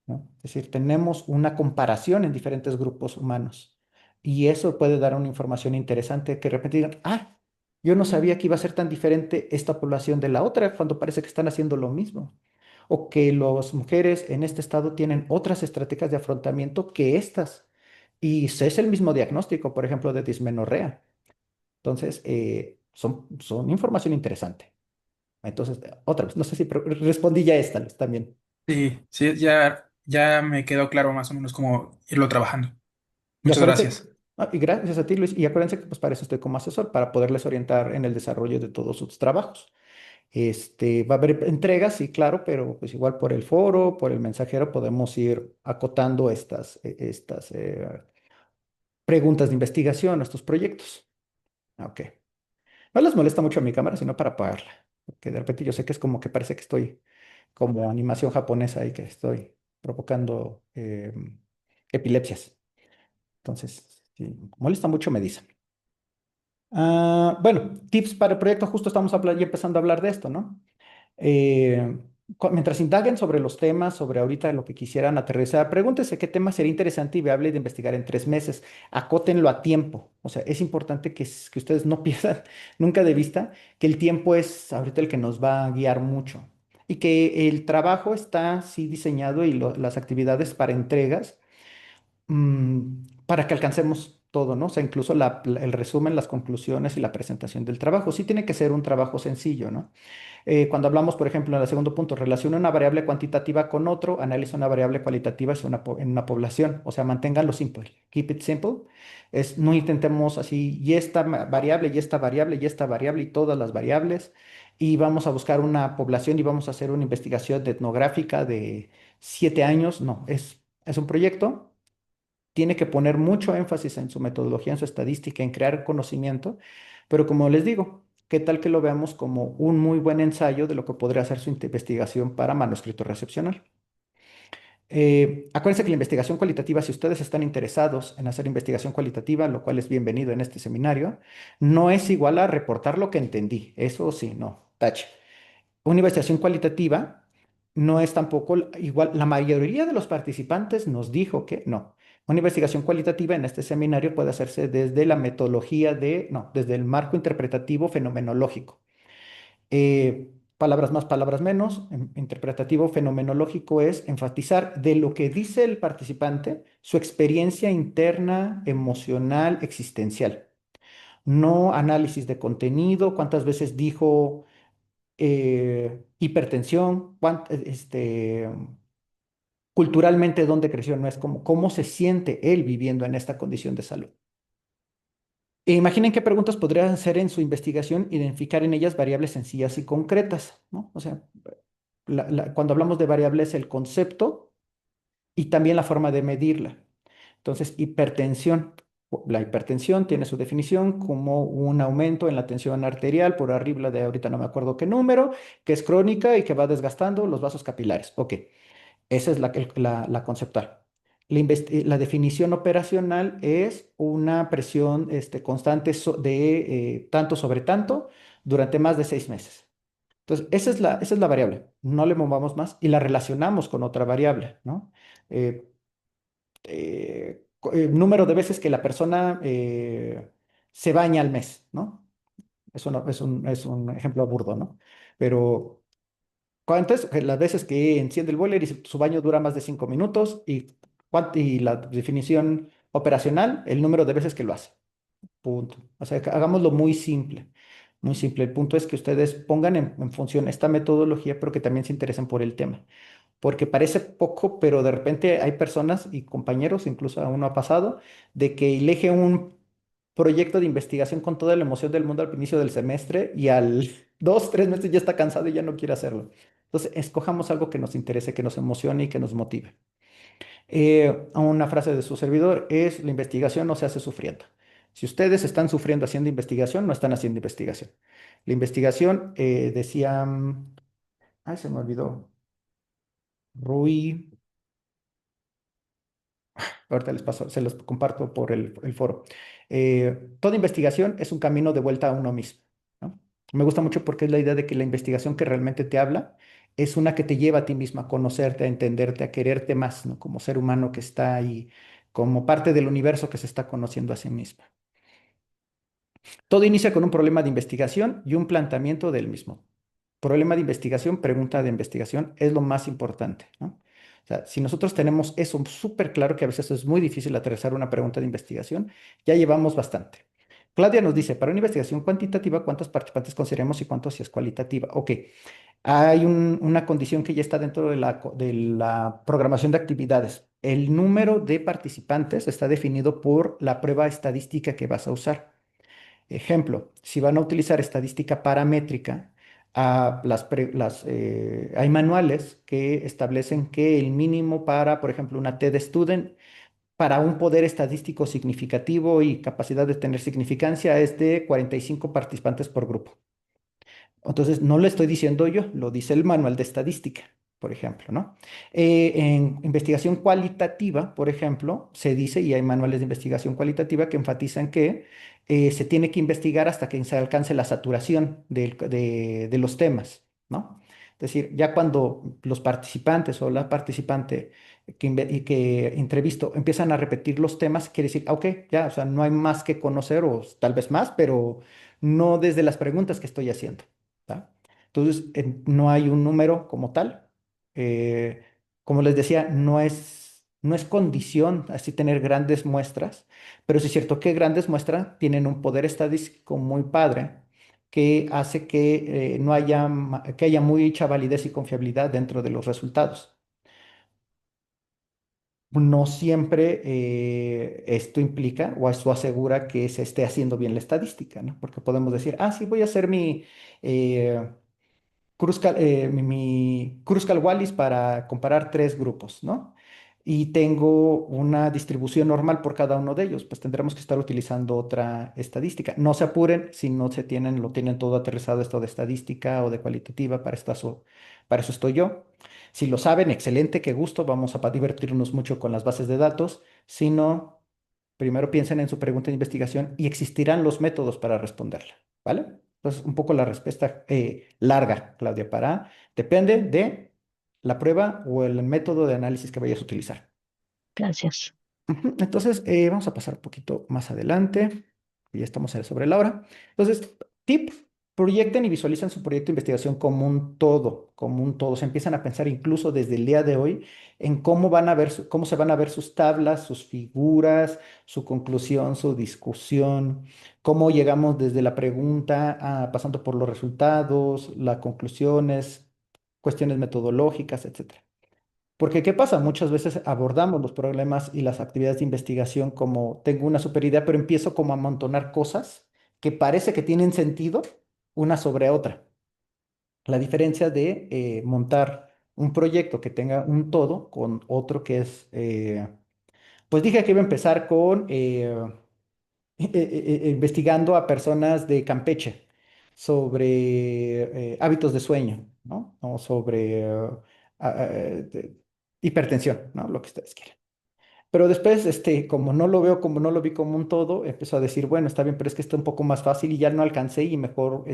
¿no? Es decir, tenemos una comparación en diferentes grupos humanos y eso puede dar una información interesante que de repente digan, yo no sabía que iba a ser tan diferente esta población de la otra cuando parece que están haciendo lo mismo. O que las mujeres en este estado tienen otras estrategias de afrontamiento que estas. Y es el mismo diagnóstico, por ejemplo, de dismenorrea. Entonces, son información interesante. Entonces, otra vez, no sé si respondí ya esta Luz, también. Sí, sí, ya me quedó claro más o menos cómo irlo trabajando. Y Muchas acuérdense, gracias. y gracias a ti, Luis, y acuérdense que pues para eso estoy como asesor, para poderles orientar en el desarrollo de todos sus trabajos. Va a haber entregas, sí, claro, pero pues igual por el foro, por el mensajero, podemos ir acotando estas preguntas de investigación a estos proyectos. Ok. No les molesta mucho a mi cámara, sino para apagarla. Porque de repente yo sé que es como que parece que estoy como animación japonesa y que estoy provocando epilepsias. Entonces, si molesta mucho, me dicen. Bueno, tips para el proyecto, justo estamos ya empezando a hablar de esto, ¿no? Eh, Mientras indaguen sobre los temas, sobre ahorita lo que quisieran aterrizar, pregúntese qué tema sería interesante y viable de investigar en 3 meses. Acótenlo a tiempo. O sea, es importante que ustedes no pierdan nunca de vista que el tiempo es ahorita el que nos va a guiar mucho y que el trabajo está sí diseñado y las actividades para entregas para que alcancemos todo, ¿no? O sea, incluso el resumen, las conclusiones y la presentación del trabajo. Sí tiene que ser un trabajo sencillo, ¿no? Cuando hablamos, por ejemplo, en el segundo punto, relaciona una variable cuantitativa con otro, analiza una variable cualitativa en una población. O sea, manténganlo simple. Keep it simple. No intentemos así, y esta variable, y esta variable, y esta variable, y todas las variables. Y vamos a buscar una población y vamos a hacer una investigación etnográfica de 7 años. No, es un proyecto, tiene que poner mucho énfasis en su metodología, en su estadística, en crear conocimiento, pero como les digo, ¿qué tal que lo veamos como un muy buen ensayo de lo que podría ser su investigación para manuscrito recepcional? Acuérdense que la investigación cualitativa, si ustedes están interesados en hacer investigación cualitativa, lo cual es bienvenido en este seminario, no es igual a reportar lo que entendí. Eso sí, no, tache. Una investigación cualitativa no es tampoco igual. La mayoría de los participantes nos dijo que no. Una investigación cualitativa en este seminario puede hacerse desde la metodología no, desde el marco interpretativo fenomenológico. Palabras más, palabras menos. Interpretativo fenomenológico es enfatizar de lo que dice el participante, su experiencia interna, emocional, existencial. No análisis de contenido, cuántas veces dijo hipertensión, culturalmente dónde creció, no es como cómo se siente él viviendo en esta condición de salud. Imaginen qué preguntas podrían hacer en su investigación, identificar en ellas variables sencillas y concretas, ¿no? O sea, cuando hablamos de variables, el concepto y también la forma de medirla. Entonces, hipertensión. La hipertensión tiene su definición como un aumento en la tensión arterial por arriba de ahorita no me acuerdo qué número, que es crónica y que va desgastando los vasos capilares. Ok, esa es la conceptual. La definición operacional es una presión constante de tanto sobre tanto durante más de 6 meses. Entonces, esa es la variable. No le movamos más y la relacionamos con otra variable, ¿no? Eh, Número de veces que la persona se baña al mes, ¿no? Es un ejemplo burdo, ¿no? Pero ¿cuántas? Las veces que enciende el boiler y su baño dura más de 5 minutos y la definición operacional, el número de veces que lo hace. Punto. O sea, que hagámoslo muy simple. Muy simple. El punto es que ustedes pongan en función esta metodología, pero que también se interesen por el tema. Porque parece poco, pero de repente hay personas y compañeros, incluso a uno ha pasado, de que elige un proyecto de investigación con toda la emoción del mundo al inicio del semestre y al 2, 3 meses ya está cansado y ya no quiere hacerlo. Entonces, escojamos algo que nos interese, que nos emocione y que nos motive. Una frase de su servidor es, la investigación no se hace sufriendo. Si ustedes están sufriendo haciendo investigación, no están haciendo investigación. La investigación, decía, ay, se me olvidó, Rui, ahorita les paso, se los comparto por el foro. Toda investigación es un camino de vuelta a uno mismo, ¿no? Me gusta mucho porque es la idea de que la investigación que realmente te habla es una que te lleva a ti misma a conocerte, a entenderte, a quererte más, ¿no? Como ser humano que está ahí, como parte del universo que se está conociendo a sí misma. Todo inicia con un problema de investigación y un planteamiento del mismo. Problema de investigación, pregunta de investigación, es lo más importante, ¿no? O sea, si nosotros tenemos eso súper claro, que a veces es muy difícil aterrizar una pregunta de investigación, ya llevamos bastante. Claudia nos dice, para una investigación cuantitativa, ¿cuántos participantes consideramos y cuántos si es cualitativa? Ok, hay una condición que ya está dentro de la programación de actividades. El número de participantes está definido por la prueba estadística que vas a usar. Ejemplo, si van a utilizar estadística paramétrica, hay manuales que establecen que el mínimo para, por ejemplo, una TED Student, para un poder estadístico significativo y capacidad de tener significancia es de 45 participantes por grupo. Entonces, no lo estoy diciendo yo, lo dice el manual de estadística, por ejemplo, ¿no? En investigación cualitativa, por ejemplo, se dice, y hay manuales de investigación cualitativa que enfatizan que se tiene que investigar hasta que se alcance la saturación de los temas, ¿no? Es decir, ya cuando los participantes o la participante y que entrevisto empiezan a repetir los temas, quiere decir, "Ah, ok, ya, o sea, no hay más que conocer o tal vez más, pero no desde las preguntas que estoy haciendo. ¿Va? Entonces, no hay un número como tal. Eh, Como les decía, no es condición así tener grandes muestras, pero sí es cierto que grandes muestras tienen un poder estadístico muy padre que hace que no haya, que haya mucha validez y confiabilidad dentro de los resultados. No siempre esto implica o esto asegura que se esté haciendo bien la estadística, ¿no? Porque podemos decir, ah, sí, voy a hacer eh, mi Kruskal-Wallis para comparar tres grupos, ¿no? Y tengo una distribución normal por cada uno de ellos, pues tendremos que estar utilizando otra estadística. No se apuren si no lo tienen todo aterrizado esto de estadística o de cualitativa, para eso estoy yo. Si lo saben, excelente, qué gusto, vamos a divertirnos mucho con las bases de datos. Si no, primero piensen en su pregunta de investigación y existirán los métodos para responderla, ¿vale? Entonces, un poco la respuesta larga, Claudia, depende de la prueba o el método de análisis que vayas a utilizar. Gracias. Ujú. Entonces, vamos a pasar un poquito más adelante. Ya estamos sobre la hora. Entonces, tip, proyecten y visualizan su proyecto de investigación como un todo, como un todo. Se empiezan a pensar incluso desde el día de hoy en cómo van a ver, cómo se van a ver sus tablas, sus figuras, su conclusión, su discusión, cómo llegamos desde la pregunta pasando por los resultados, las conclusiones, cuestiones metodológicas, etcétera. Porque, ¿qué pasa? Muchas veces abordamos los problemas y las actividades de investigación como tengo una super idea, pero empiezo como a amontonar cosas que parece que tienen sentido una sobre otra. La diferencia de montar un proyecto que tenga un todo con otro que es, pues dije que iba a empezar con investigando a personas de Campeche sobre hábitos de sueño, ¿no? O sobre hipertensión, ¿no? Lo que ustedes quieran. Pero después, como no lo veo, como no lo vi como un todo, empezó a decir, bueno, está bien, pero es que está un poco más fácil y ya no alcancé y mejor,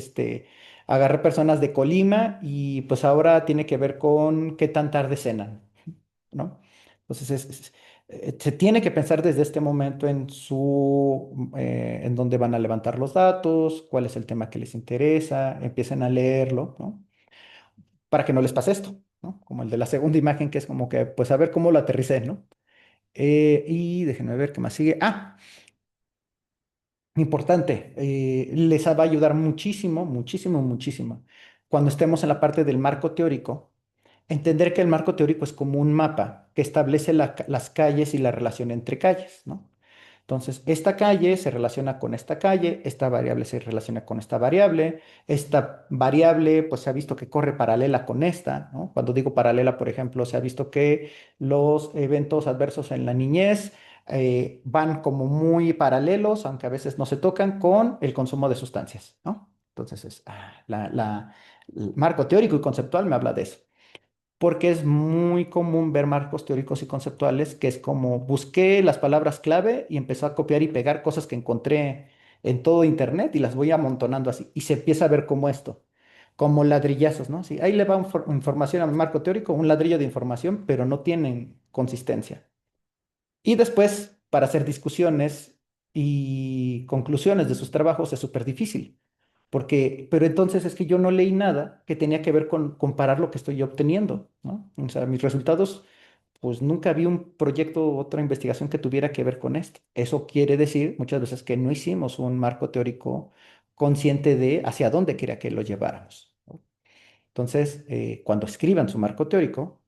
agarré personas de Colima y pues ahora tiene que ver con qué tan tarde cenan, ¿no? Entonces, se tiene que pensar desde este momento en dónde van a levantar los datos, cuál es el tema que les interesa, empiecen a leerlo, ¿no? Para que no les pase esto, ¿no? Como el de la segunda imagen, que es como que, pues a ver cómo lo aterricé, ¿no? Y déjenme ver qué más sigue. Ah, importante, les va a ayudar muchísimo, muchísimo, muchísimo. Cuando estemos en la parte del marco teórico, entender que el marco teórico es como un mapa que establece las calles y la relación entre calles, ¿no? Entonces, esta calle se relaciona con esta calle, esta variable se relaciona con esta variable, pues se ha visto que corre paralela con esta, ¿no? Cuando digo paralela, por ejemplo, se ha visto que los eventos adversos en la niñez van como muy paralelos, aunque a veces no se tocan, con el consumo de sustancias, ¿no? Entonces, el marco teórico y conceptual me habla de eso porque es muy común ver marcos teóricos y conceptuales que es como busqué las palabras clave y empecé a copiar y pegar cosas que encontré en todo internet y las voy amontonando así y se empieza a ver como esto, como ladrillazos, ¿no? Sí, ahí le va información al marco teórico, un ladrillo de información, pero no tienen consistencia. Y después, para hacer discusiones y conclusiones de sus trabajos es súper difícil. Porque, pero entonces es que yo no leí nada que tenía que ver con comparar lo que estoy obteniendo, ¿no? O sea, mis resultados, pues nunca vi un proyecto o otra investigación que tuviera que ver con esto. Eso quiere decir muchas veces que no hicimos un marco teórico consciente de hacia dónde quería que lo lleváramos, ¿no? Entonces, cuando escriban su marco teórico,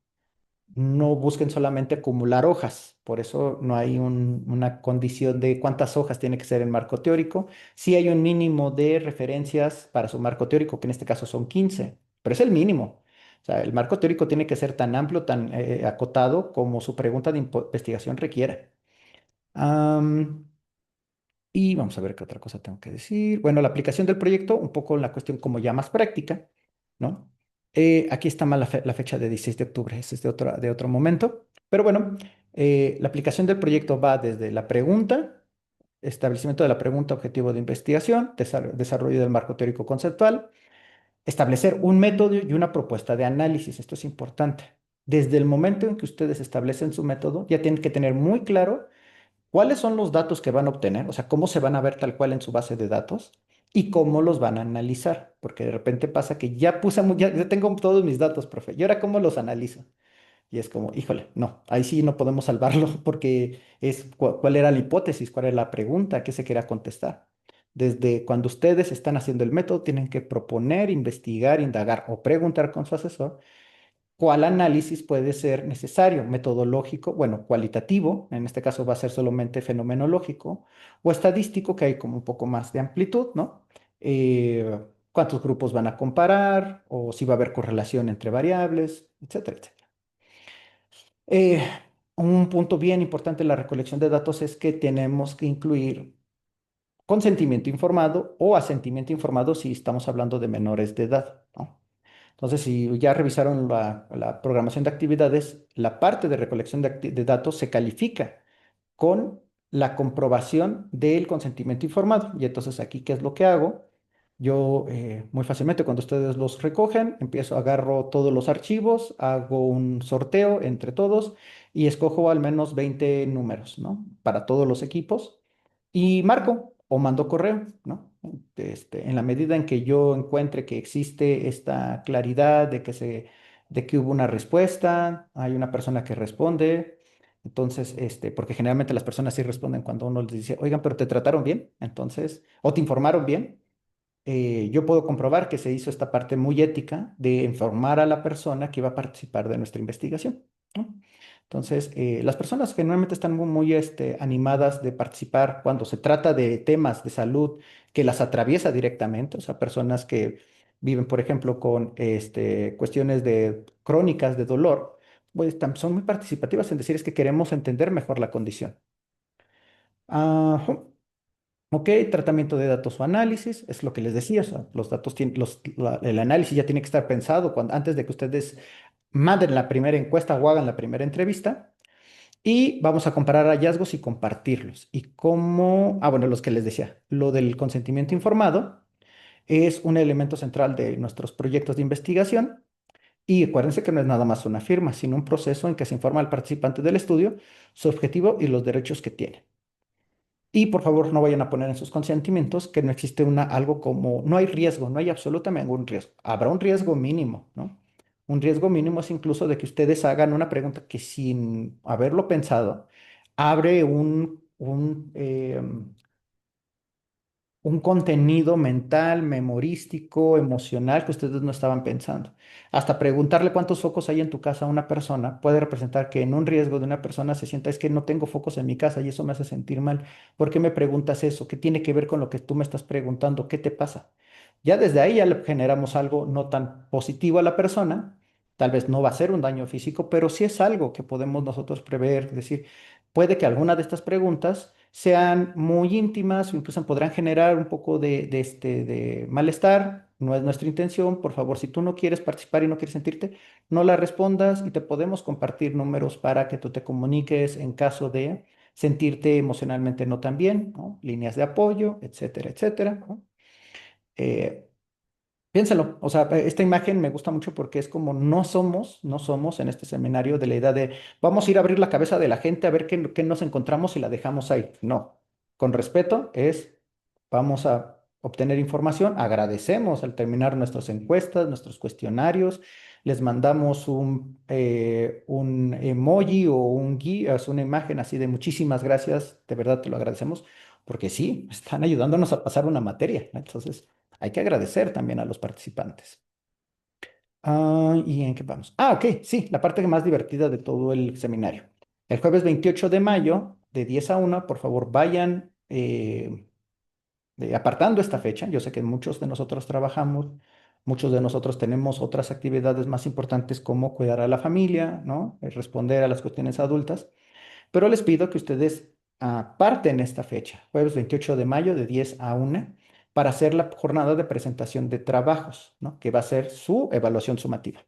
no busquen solamente acumular hojas. Por eso no hay una condición de cuántas hojas tiene que ser el marco teórico. Sí hay un mínimo de referencias para su marco teórico, que en este caso son 15, pero es el mínimo. O sea, el marco teórico tiene que ser tan amplio, tan acotado como su pregunta de investigación requiera. Am, y vamos a ver qué otra cosa tengo que decir. Bueno, la aplicación del proyecto, un poco la cuestión como ya más práctica, ¿no? Aquí está mal la fecha de 16 de octubre, ese es de otro momento. Pero bueno, la aplicación del proyecto va desde la pregunta, establecimiento de la pregunta objetivo de investigación, desarrollo del marco teórico conceptual, establecer un método y una propuesta de análisis. Esto es importante. Desde el momento en que ustedes establecen su método, ya tienen que tener muy claro cuáles son los datos que van a obtener, o sea, cómo se van a ver tal cual en su base de datos y cómo los van a analizar, porque de repente pasa que ya puse, ya tengo todos mis datos, profe, y ahora cómo los analizo. Y es como, híjole, no, ahí sí no podemos salvarlo porque es cuál era la hipótesis, cuál era la pregunta, qué se quería contestar. Desde cuando ustedes están haciendo el método, tienen que proponer, investigar, indagar o preguntar con su asesor cuál análisis puede ser necesario, metodológico, bueno, cualitativo, en este caso va a ser solamente fenomenológico, o estadístico, que hay como un poco más de amplitud, ¿no? Cuántos grupos van a comparar, o si va a haber correlación entre variables, etcétera, etcétera. Eh, un punto bien importante en la recolección de datos es que tenemos que incluir consentimiento informado o asentimiento informado si estamos hablando de menores de edad, ¿no? Entonces, si ya revisaron la programación de actividades, la parte de recolección de datos se califica con la comprobación del consentimiento informado. Y entonces aquí, ¿qué es lo que hago? Yo muy fácilmente cuando ustedes los recogen, agarro todos los archivos, hago un sorteo entre todos y escojo al menos 20 números, ¿no? Para todos los equipos y marco o mando correo, ¿no? En la medida en que yo encuentre que existe esta claridad de que hubo una respuesta, hay una persona que responde, entonces, porque generalmente las personas sí responden cuando uno les dice, oigan, pero te trataron bien, entonces, o te informaron bien. Yo puedo comprobar que se hizo esta parte muy ética de informar a la persona que iba a participar de nuestra investigación, ¿no? Entonces, las personas generalmente están muy, animadas de participar cuando se trata de temas de salud que las atraviesa directamente, o sea, personas que viven, por ejemplo, con cuestiones de crónicas de dolor, pues son muy participativas en decir es que queremos entender mejor la condición. Ajá. Ok, tratamiento de datos o análisis, es lo que les decía, o sea, los datos el análisis ya tiene que estar pensado antes de que ustedes manden la primera encuesta o hagan la primera entrevista. Y vamos a comparar hallazgos y compartirlos. Y bueno, los que les decía, lo del consentimiento informado es un elemento central de nuestros proyectos de investigación. Y acuérdense que no es nada más una firma, sino un proceso en que se informa al participante del estudio su objetivo y los derechos que tiene. Y por favor, no vayan a poner en sus consentimientos que no existe algo como, no hay riesgo, no hay absolutamente ningún riesgo. Habrá un riesgo mínimo, ¿no? Un riesgo mínimo es incluso de que ustedes hagan una pregunta que sin haberlo pensado, abre un contenido mental, memorístico, emocional que ustedes no estaban pensando. Hasta preguntarle cuántos focos hay en tu casa a una persona puede representar que en un riesgo de una persona se sienta, es que no tengo focos en mi casa y eso me hace sentir mal. ¿Por qué me preguntas eso? ¿Qué tiene que ver con lo que tú me estás preguntando? ¿Qué te pasa? Ya desde ahí ya le generamos algo no tan positivo a la persona. Tal vez no va a ser un daño físico, pero sí es algo que podemos nosotros prever, es decir, puede que alguna de estas preguntas sean muy íntimas o incluso podrán generar un poco de malestar. No es nuestra intención. Por favor, si tú no quieres participar y no quieres sentirte, no la respondas y te podemos compartir números para que tú te comuniques en caso de sentirte emocionalmente no tan bien, ¿no? Líneas de apoyo, etcétera, etcétera, ¿no? Eh, Piénsalo, o sea, esta imagen me gusta mucho porque es como no somos en este seminario de la idea de vamos a ir a abrir la cabeza de la gente a ver qué nos encontramos y la dejamos ahí. No, con respeto es vamos a obtener información, agradecemos al terminar nuestras encuestas, nuestros cuestionarios, les mandamos un emoji o un GIF, una imagen así de muchísimas gracias, de verdad te lo agradecemos, porque sí, están ayudándonos a pasar una materia, ¿no? Entonces hay que agradecer también a los participantes. ¿Y en qué vamos? Ok, sí, la parte más divertida de todo el seminario. El jueves 28 de mayo, de 10 a 1, por favor, vayan apartando esta fecha. Yo sé que muchos de nosotros trabajamos, muchos de nosotros tenemos otras actividades más importantes como cuidar a la familia, ¿no? Responder a las cuestiones adultas, pero les pido que ustedes aparten esta fecha, jueves 28 de mayo, de 10 a 1. para hacer la jornada de presentación de trabajos, ¿no? Que va a ser su evaluación sumativa.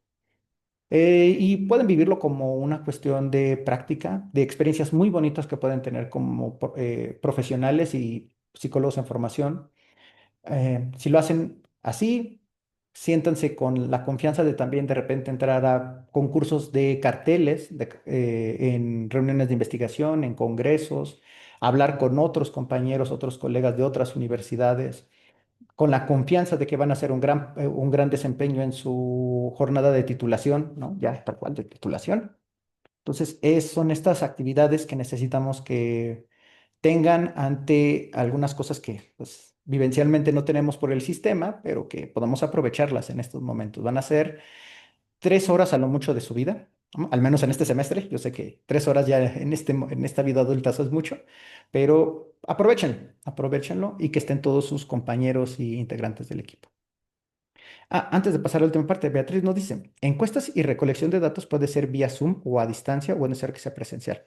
Y pueden vivirlo como una cuestión de práctica, de experiencias muy bonitas que pueden tener como profesionales y psicólogos en formación. Si lo hacen así, siéntanse con la confianza de también de repente entrar a concursos de carteles, en reuniones de investigación, en congresos, hablar con otros compañeros, otros colegas de otras universidades, con la confianza de que van a hacer un gran desempeño en su jornada de titulación, ¿no? Ya tal cual de titulación. Entonces, son estas actividades que necesitamos que tengan ante algunas cosas que, pues, vivencialmente no tenemos por el sistema, pero que podamos aprovecharlas en estos momentos. Van a ser 3 horas a lo mucho de su vida, ¿no? Al menos en este semestre. Yo sé que 3 horas ya en esta vida adulta eso es mucho, pero aprovechenlo y que estén todos sus compañeros y integrantes del equipo. Antes de pasar a la última parte, Beatriz nos dice, encuestas y recolección de datos puede ser vía Zoom o a distancia o es necesario que sea presencial.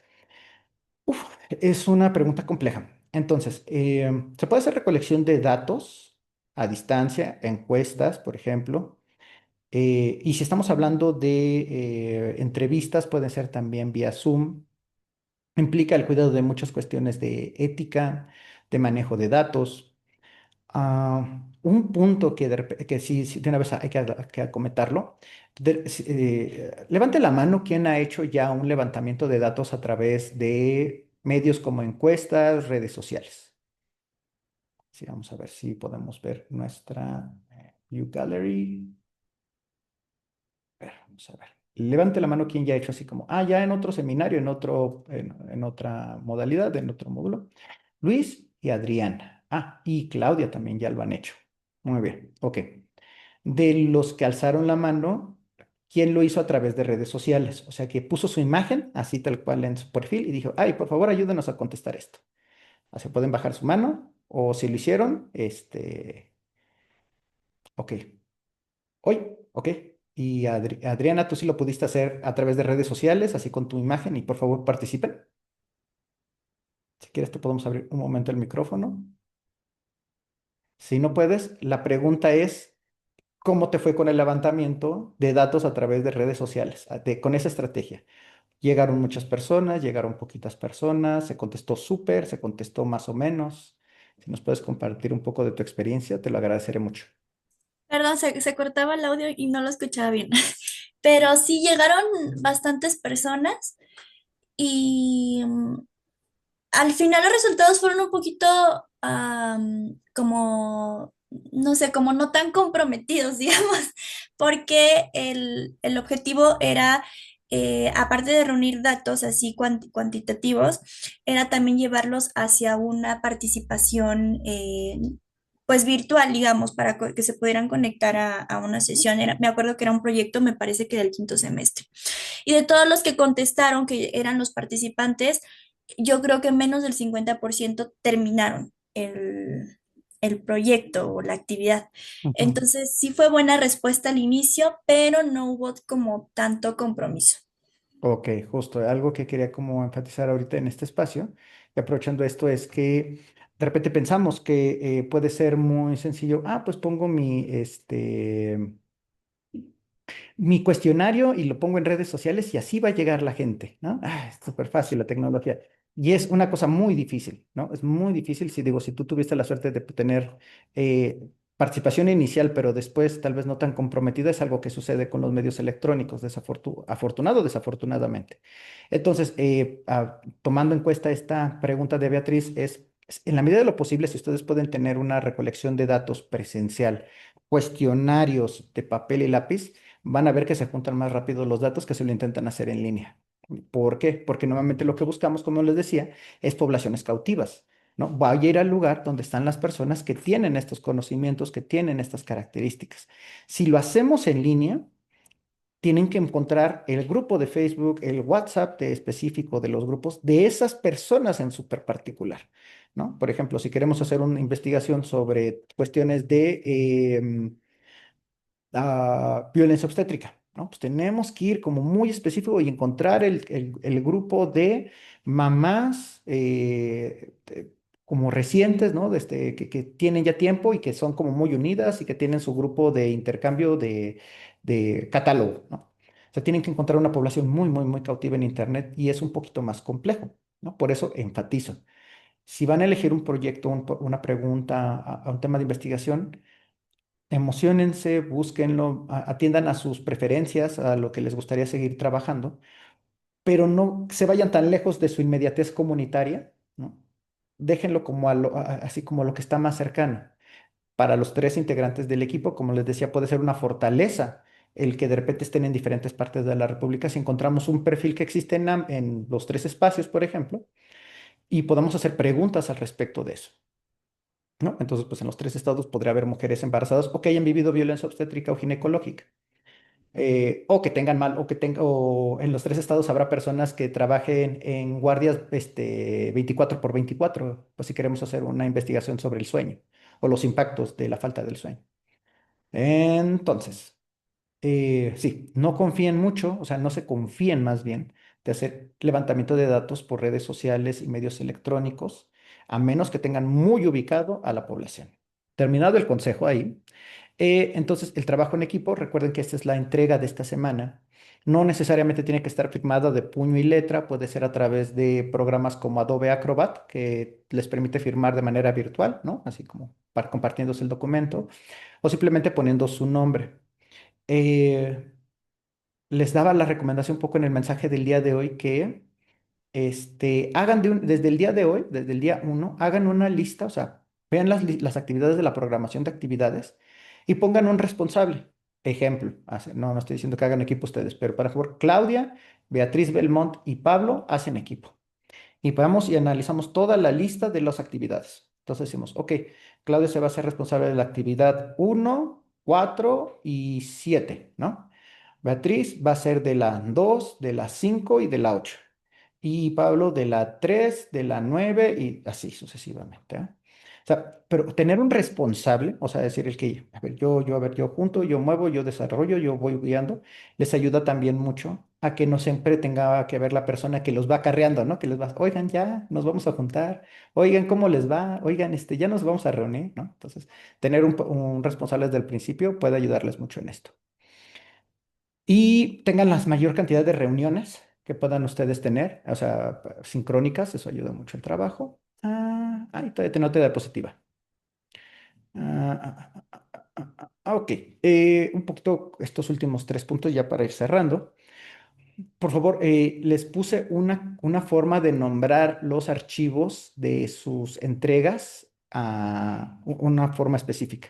Uf, es una pregunta compleja. Entonces, se puede hacer recolección de datos a distancia, encuestas, por ejemplo, y si estamos hablando de entrevistas, pueden ser también vía Zoom. Implica el cuidado de muchas cuestiones de ética, de manejo de datos. Un punto que sí, de una vez hay que acometerlo. Levante la mano quien ha hecho ya un levantamiento de datos a través de medios como encuestas, redes sociales. Sí, vamos a ver si podemos ver nuestra View Gallery. A ver, vamos a ver. Levante la mano quien ya ha hecho así como, ya en otro seminario, en otra modalidad, en otro módulo. Luis y Adriana. Y Claudia también ya lo han hecho. Muy bien, ok. De los que alzaron la mano, ¿quién lo hizo a través de redes sociales? O sea, que puso su imagen así tal cual en su perfil y dijo, ay, por favor, ayúdenos a contestar esto. O sea, pueden bajar su mano o si lo hicieron, ok. Hoy, ok. Y Adriana, tú sí lo pudiste hacer a través de redes sociales, así con tu imagen y por favor participen. Si quieres, te podemos abrir un momento el micrófono. Si no puedes, la pregunta es, ¿cómo te fue con el levantamiento de datos a través de redes sociales? Con esa estrategia. Llegaron muchas personas, llegaron poquitas personas, se contestó súper, se contestó más o menos. Si nos puedes compartir un poco de tu experiencia, te lo agradeceré mucho. Perdón, se cortaba el audio y no lo escuchaba bien. Pero sí llegaron bastantes personas y al final los resultados fueron un poquito como, no sé, como no tan comprometidos, digamos, porque el objetivo era, aparte de reunir datos así cuantitativos, era también llevarlos hacia una participación, pues virtual, digamos, para que se pudieran conectar a una sesión. Me acuerdo que era un proyecto, me parece que del quinto semestre. Y de todos los que contestaron, que eran los participantes, yo creo que menos del 50% terminaron el proyecto o la actividad. Ujú. Entonces, sí fue buena respuesta al inicio, pero no hubo como tanto compromiso. Ok, justo, algo que quería como enfatizar ahorita en este espacio, y aprovechando esto, es que de repente pensamos que puede ser muy sencillo, pues pongo mi cuestionario y lo pongo en redes sociales y así va a llegar la gente, ¿no? Es súper fácil la tecnología. Y es una cosa muy difícil, ¿no? Es muy difícil si tú tuviste la suerte de tener participación inicial, pero después tal vez no tan comprometida, es algo que sucede con los medios electrónicos, afortunado o desafortunadamente. Entonces, tomando en cuenta esta pregunta de Beatriz, en la medida de lo posible, si ustedes pueden tener una recolección de datos presencial, cuestionarios de papel y lápiz, van a ver que se juntan más rápido los datos que se lo intentan hacer en línea. ¿Por qué? Porque normalmente lo que buscamos, como les decía, es poblaciones cautivas, ¿no? Voy a ir al lugar donde están las personas que tienen estos conocimientos, que tienen estas características. Si lo hacemos en línea, tienen que encontrar el grupo de Facebook, el WhatsApp específico de los grupos de esas personas en súper particular, ¿no? Por ejemplo, si queremos hacer una investigación sobre cuestiones de violencia obstétrica, ¿no? Pues tenemos que ir como muy específico y encontrar el grupo de mamás como recientes, ¿no? Que tienen ya tiempo y que son como muy unidas y que tienen su grupo de intercambio de catálogo, ¿no? O sea, tienen que encontrar una población muy, muy, muy cautiva en Internet y es un poquito más complejo, ¿no? Por eso enfatizo. Si van a elegir un proyecto, una pregunta, a un tema de investigación, emociónense, búsquenlo, atiendan a sus preferencias, a lo que les gustaría seguir trabajando, pero no se vayan tan lejos de su inmediatez comunitaria, ¿no? Déjenlo como así como lo que está más cercano. Para los tres integrantes del equipo, como les decía, puede ser una fortaleza el que de repente estén en diferentes partes de la República. Si encontramos un perfil que existe en los tres espacios, por ejemplo, y podamos hacer preguntas al respecto de eso, ¿no? Entonces, pues en los tres estados podría haber mujeres embarazadas o que hayan vivido violencia obstétrica o ginecológica. O que tengan mal, o en los tres estados habrá personas que trabajen en guardias 24 por 24, pues si queremos hacer una investigación sobre el sueño o los impactos de la falta del sueño. Entonces, sí, no confíen mucho, o sea, no se confíen más bien de hacer levantamiento de datos por redes sociales y medios electrónicos, a menos que tengan muy ubicado a la población. Terminado el consejo ahí, entonces el trabajo en equipo, recuerden que esta es la entrega de esta semana. No necesariamente tiene que estar firmado de puño y letra, puede ser a través de programas como Adobe Acrobat, que les permite firmar de manera virtual, ¿no? Así como compartiéndose el documento, o simplemente poniendo su nombre. Eh, Les daba la recomendación un poco en el mensaje del día de hoy que hagan desde el día de hoy, desde el día uno, hagan una lista, o sea, vean las actividades de la programación de actividades y pongan un responsable. Ejemplo, no, no estoy diciendo que hagan equipo ustedes, pero para favor, Claudia, Beatriz Belmont y Pablo hacen equipo. Y vamos y analizamos toda la lista de las actividades. Entonces decimos, ok, Claudia se va a hacer responsable de la actividad uno, 4 y 7, ¿no? Beatriz va a ser de la 2, de la 5 y de la 8. Y Pablo de la 3, de la 9 y así sucesivamente. O sea, pero tener un responsable, o sea, decir el que, a ver, a ver, yo junto, yo muevo, yo desarrollo, yo voy guiando, les ayuda también mucho a que no siempre tenga que ver la persona que los va acarreando, ¿no? Que les va, oigan, ya nos vamos a juntar, oigan, ¿cómo les va? Oigan, ya nos vamos a reunir, ¿no? Entonces, tener un responsable desde el principio puede ayudarles mucho en esto y tengan la mayor cantidad de reuniones que puedan ustedes tener, o sea, sincrónicas, eso ayuda mucho el trabajo. Ahí todavía te noté diapositiva. Ok, un poquito estos últimos tres puntos ya para ir cerrando. Por favor, les puse una forma de nombrar los archivos de sus entregas a una forma específica.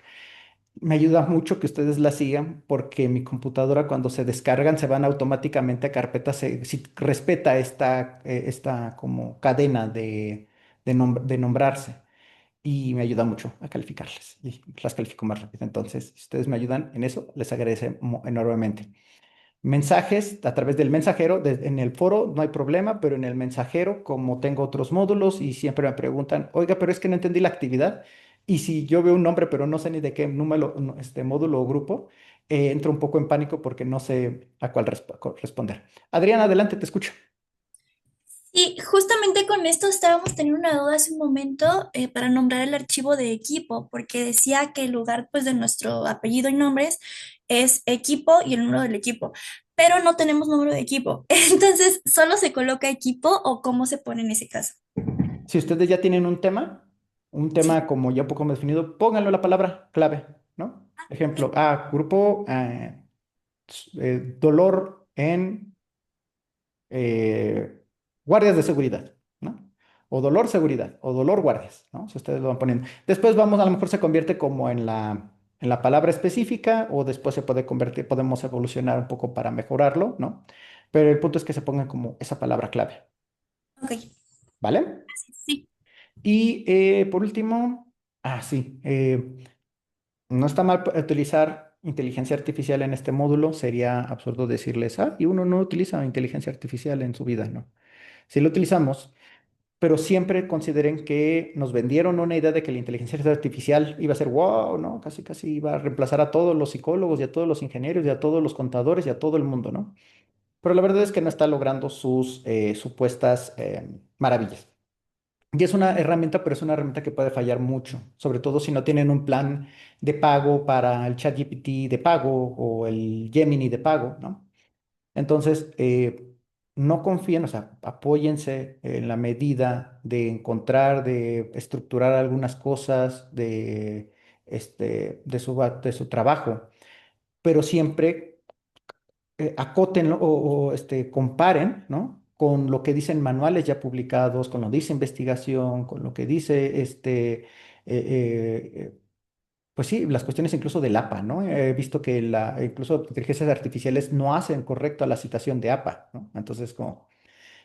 Me ayuda mucho que ustedes la sigan porque mi computadora cuando se descargan se van automáticamente a carpetas, si respeta esta como cadena de nombrarse y me ayuda mucho a calificarlas y las califico más rápido. Entonces, si ustedes me ayudan en eso, les agradezco enormemente. Mensajes a través del mensajero, en el foro no hay problema, pero en el mensajero, como tengo otros módulos y siempre me preguntan, oiga, pero es que no entendí la actividad. Y si yo veo un nombre, pero no sé ni de qué número, módulo o grupo, entro un poco en pánico porque no sé a cuál responder. Adriana, adelante, te escucho. Y justamente con esto estábamos teniendo una duda hace un momento para nombrar el archivo de equipo, porque decía que el lugar pues de nuestro apellido y nombres es equipo y el número del equipo, pero no tenemos número de equipo. Entonces, ¿solo se coloca equipo o cómo se pone en ese caso? Si ustedes ya tienen un Sí. tema como ya un poco más definido, pónganlo la palabra clave, ¿no? Ejemplo, grupo dolor en eh, guardias de seguridad, ¿no? O dolor seguridad, o dolor guardias, ¿no? Si ustedes lo van poniendo. Después a lo mejor se convierte como en la palabra específica, o después se puede convertir, podemos evolucionar un poco para mejorarlo, ¿no? Pero el punto es que se ponga como esa palabra clave, Ok, ¿vale? sí. Y por último, sí, no está mal utilizar inteligencia artificial en este módulo, sería absurdo decirles, y uno no utiliza inteligencia artificial en su vida, ¿no? Si lo utilizamos, pero siempre consideren que nos vendieron una idea de que la inteligencia artificial iba a ser wow, ¿no? Casi, casi iba a reemplazar a todos los psicólogos y a todos los ingenieros y a todos los contadores y a todo el mundo, ¿no? Pero la verdad es que no está logrando sus supuestas maravillas. Y es una herramienta, pero es una herramienta que puede fallar mucho, sobre todo si no tienen un plan de pago para el ChatGPT de pago o el Gemini de pago, ¿no? Entonces, no confíen, o sea, apóyense en la medida de encontrar, de estructurar algunas cosas de su trabajo, pero siempre acótenlo o comparen, ¿no? Con lo que dicen manuales ya publicados, con lo que dice investigación, con lo que dice pues sí, las cuestiones incluso del APA, ¿no? He visto que incluso inteligencias artificiales no hacen correcto a la citación de APA, ¿no? Entonces, como,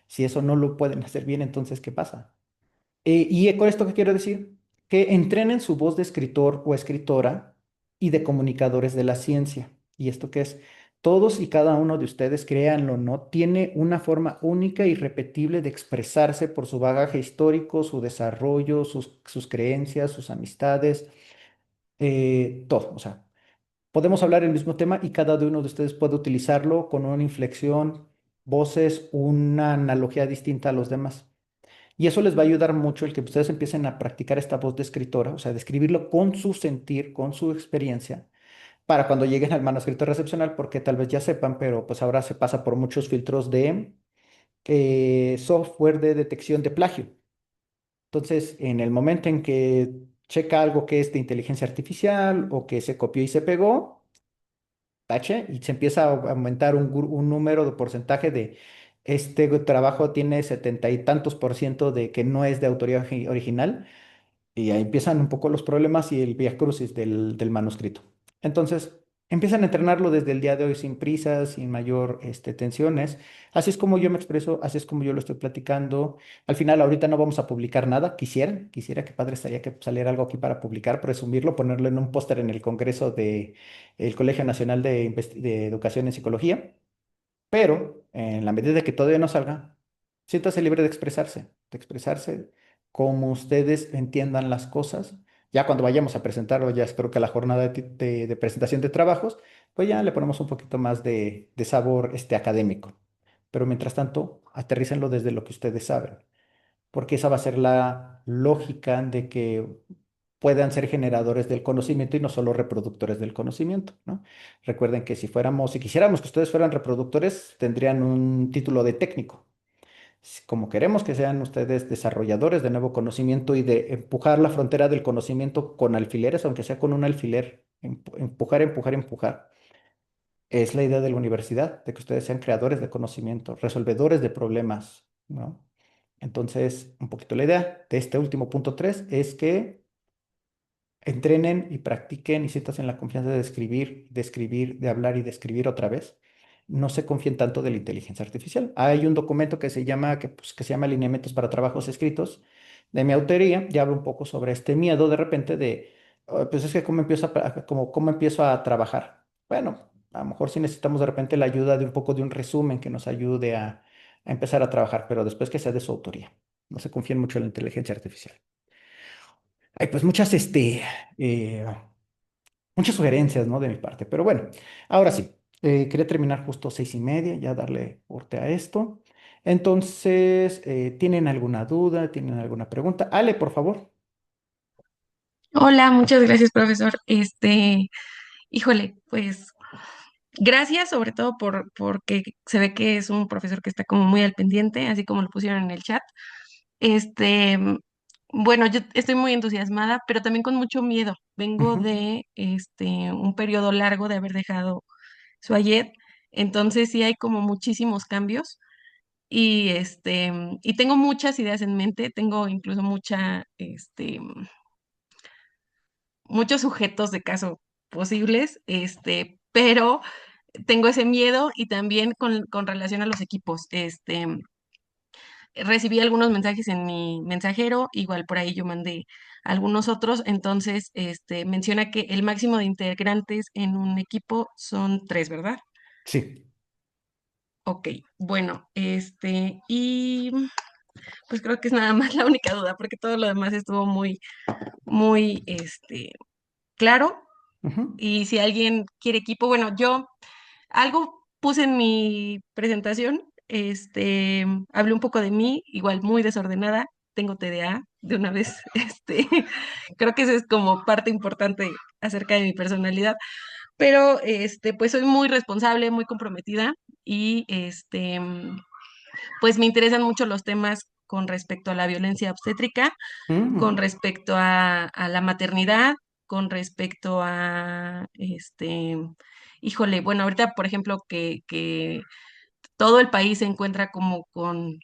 si eso no lo pueden hacer bien, entonces, ¿qué pasa? Y con esto, ¿qué quiero decir? Que entrenen su voz de escritor o escritora y de comunicadores de la ciencia. ¿Y esto qué es? Todos y cada uno de ustedes, créanlo, ¿no? Tiene una forma única y repetible de expresarse por su bagaje histórico, su desarrollo, sus creencias, sus amistades, todo. O sea, podemos hablar el mismo tema y cada uno de ustedes puede utilizarlo con una inflexión, voces, una analogía distinta a los demás. Y eso les va a ayudar mucho el que ustedes empiecen a practicar esta voz de escritora, o sea, de escribirlo con su sentir, con su experiencia, para cuando lleguen al manuscrito recepcional, porque tal vez ya sepan, pero pues ahora se pasa por muchos filtros de software de detección de plagio. Entonces, en el momento en que checa algo que es de inteligencia artificial o que se copió y se pegó, tache, y se empieza a aumentar un número de porcentaje de este trabajo tiene 70 y tantos % de que no es de autoría original, y ahí empiezan un poco los problemas y el viacrucis del manuscrito. Entonces, empiezan a entrenarlo desde el día de hoy sin prisas, sin mayor tensiones. Así es como yo me expreso, así es como yo lo estoy platicando. Al final, ahorita no vamos a publicar nada. Quisiera que padre estaría que saliera algo aquí para publicar, presumirlo, ponerlo en un póster en el Congreso del Colegio Nacional de Educación en Psicología. Pero en la medida que todavía no salga, siéntase libre de expresarse como ustedes entiendan las cosas. Ya cuando vayamos a presentarlo, ya espero que a la jornada de presentación de trabajos, pues ya le ponemos un poquito más de sabor académico. Pero mientras tanto, aterrícenlo desde lo que ustedes saben, porque esa va a ser la lógica de que puedan ser generadores del conocimiento y no solo reproductores del conocimiento, ¿no? Recuerden que si quisiéramos que ustedes fueran reproductores, tendrían un título de técnico. Como queremos que sean ustedes desarrolladores de nuevo conocimiento y de empujar la frontera del conocimiento con alfileres, aunque sea con un alfiler, empujar, empujar, empujar. Es la idea de la universidad, de que ustedes sean creadores de conocimiento, resolvedores de problemas, ¿no? Entonces, un poquito la idea de este último punto 3 es que entrenen y practiquen y sientas en la confianza de escribir, de hablar y de escribir otra vez. No se confíen tanto de la inteligencia artificial. Hay un documento que se llama Lineamientos para Trabajos Escritos de mi autoría, y hablo un poco sobre este miedo de repente de, pues es que cómo empiezo a trabajar. Bueno, a lo mejor sí necesitamos de repente la ayuda de un poco de un resumen que nos ayude a empezar a trabajar, pero después que sea de su autoría. No se confíen mucho en la inteligencia artificial. Hay pues eh, muchas sugerencias, ¿no? De mi parte. Pero bueno, ahora sí, quería terminar justo 6:30, ya darle corte a esto. Entonces, ¿tienen alguna duda? ¿Tienen alguna pregunta? Ale, por favor. Hola, muchas gracias, profesor. Híjole, pues gracias sobre todo porque se ve que es un profesor que está como muy al pendiente, así como lo pusieron en el chat. Este, mm, bueno, yo estoy muy entusiasmada, pero también con mucho miedo. Vengo Ujú. de un periodo largo de haber dejado Suayet, entonces sí hay como muchísimos cambios y tengo muchas ideas en mente, tengo incluso muchos sujetos de caso posibles, pero tengo ese miedo y también con relación a los equipos. Recibí algunos mensajes en mi mensajero, igual por ahí yo mandé algunos otros, entonces menciona que el máximo de integrantes en un equipo son tres, ¿verdad? Sí. Ok, bueno, y pues creo que es nada más la única duda, porque todo lo demás estuvo muy, claro. Ujú. Y si alguien quiere equipo, bueno, yo algo puse en mi presentación, hablé un poco de mí, igual muy desordenada. tengo TDA de una vez. Creo que eso es como parte importante acerca de mi personalidad, pero pues soy muy responsable, muy comprometida y pues me interesan mucho los temas con respecto a la violencia obstétrica, con Mm. respecto a la maternidad, con respecto a, híjole, bueno, ahorita, por ejemplo, que todo el país se encuentra como con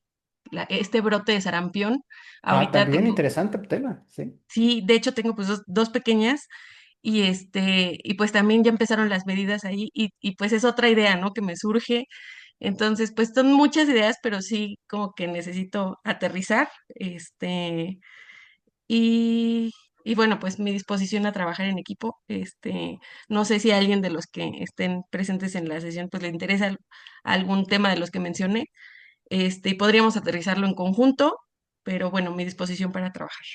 este brote de sarampión. Ah, Ahorita también tengo, interesante tema, sí. sí, de hecho tengo pues dos pequeñas y y pues también ya empezaron las medidas ahí y pues es otra idea, ¿no? Que me surge. Entonces, pues son muchas ideas, pero sí como que necesito aterrizar, y, y bueno, pues mi disposición a trabajar en equipo, no sé si a alguien de los que estén presentes en la sesión pues le interesa algún tema de los que mencioné, y podríamos aterrizarlo en conjunto, pero bueno, mi disposición para trabajar.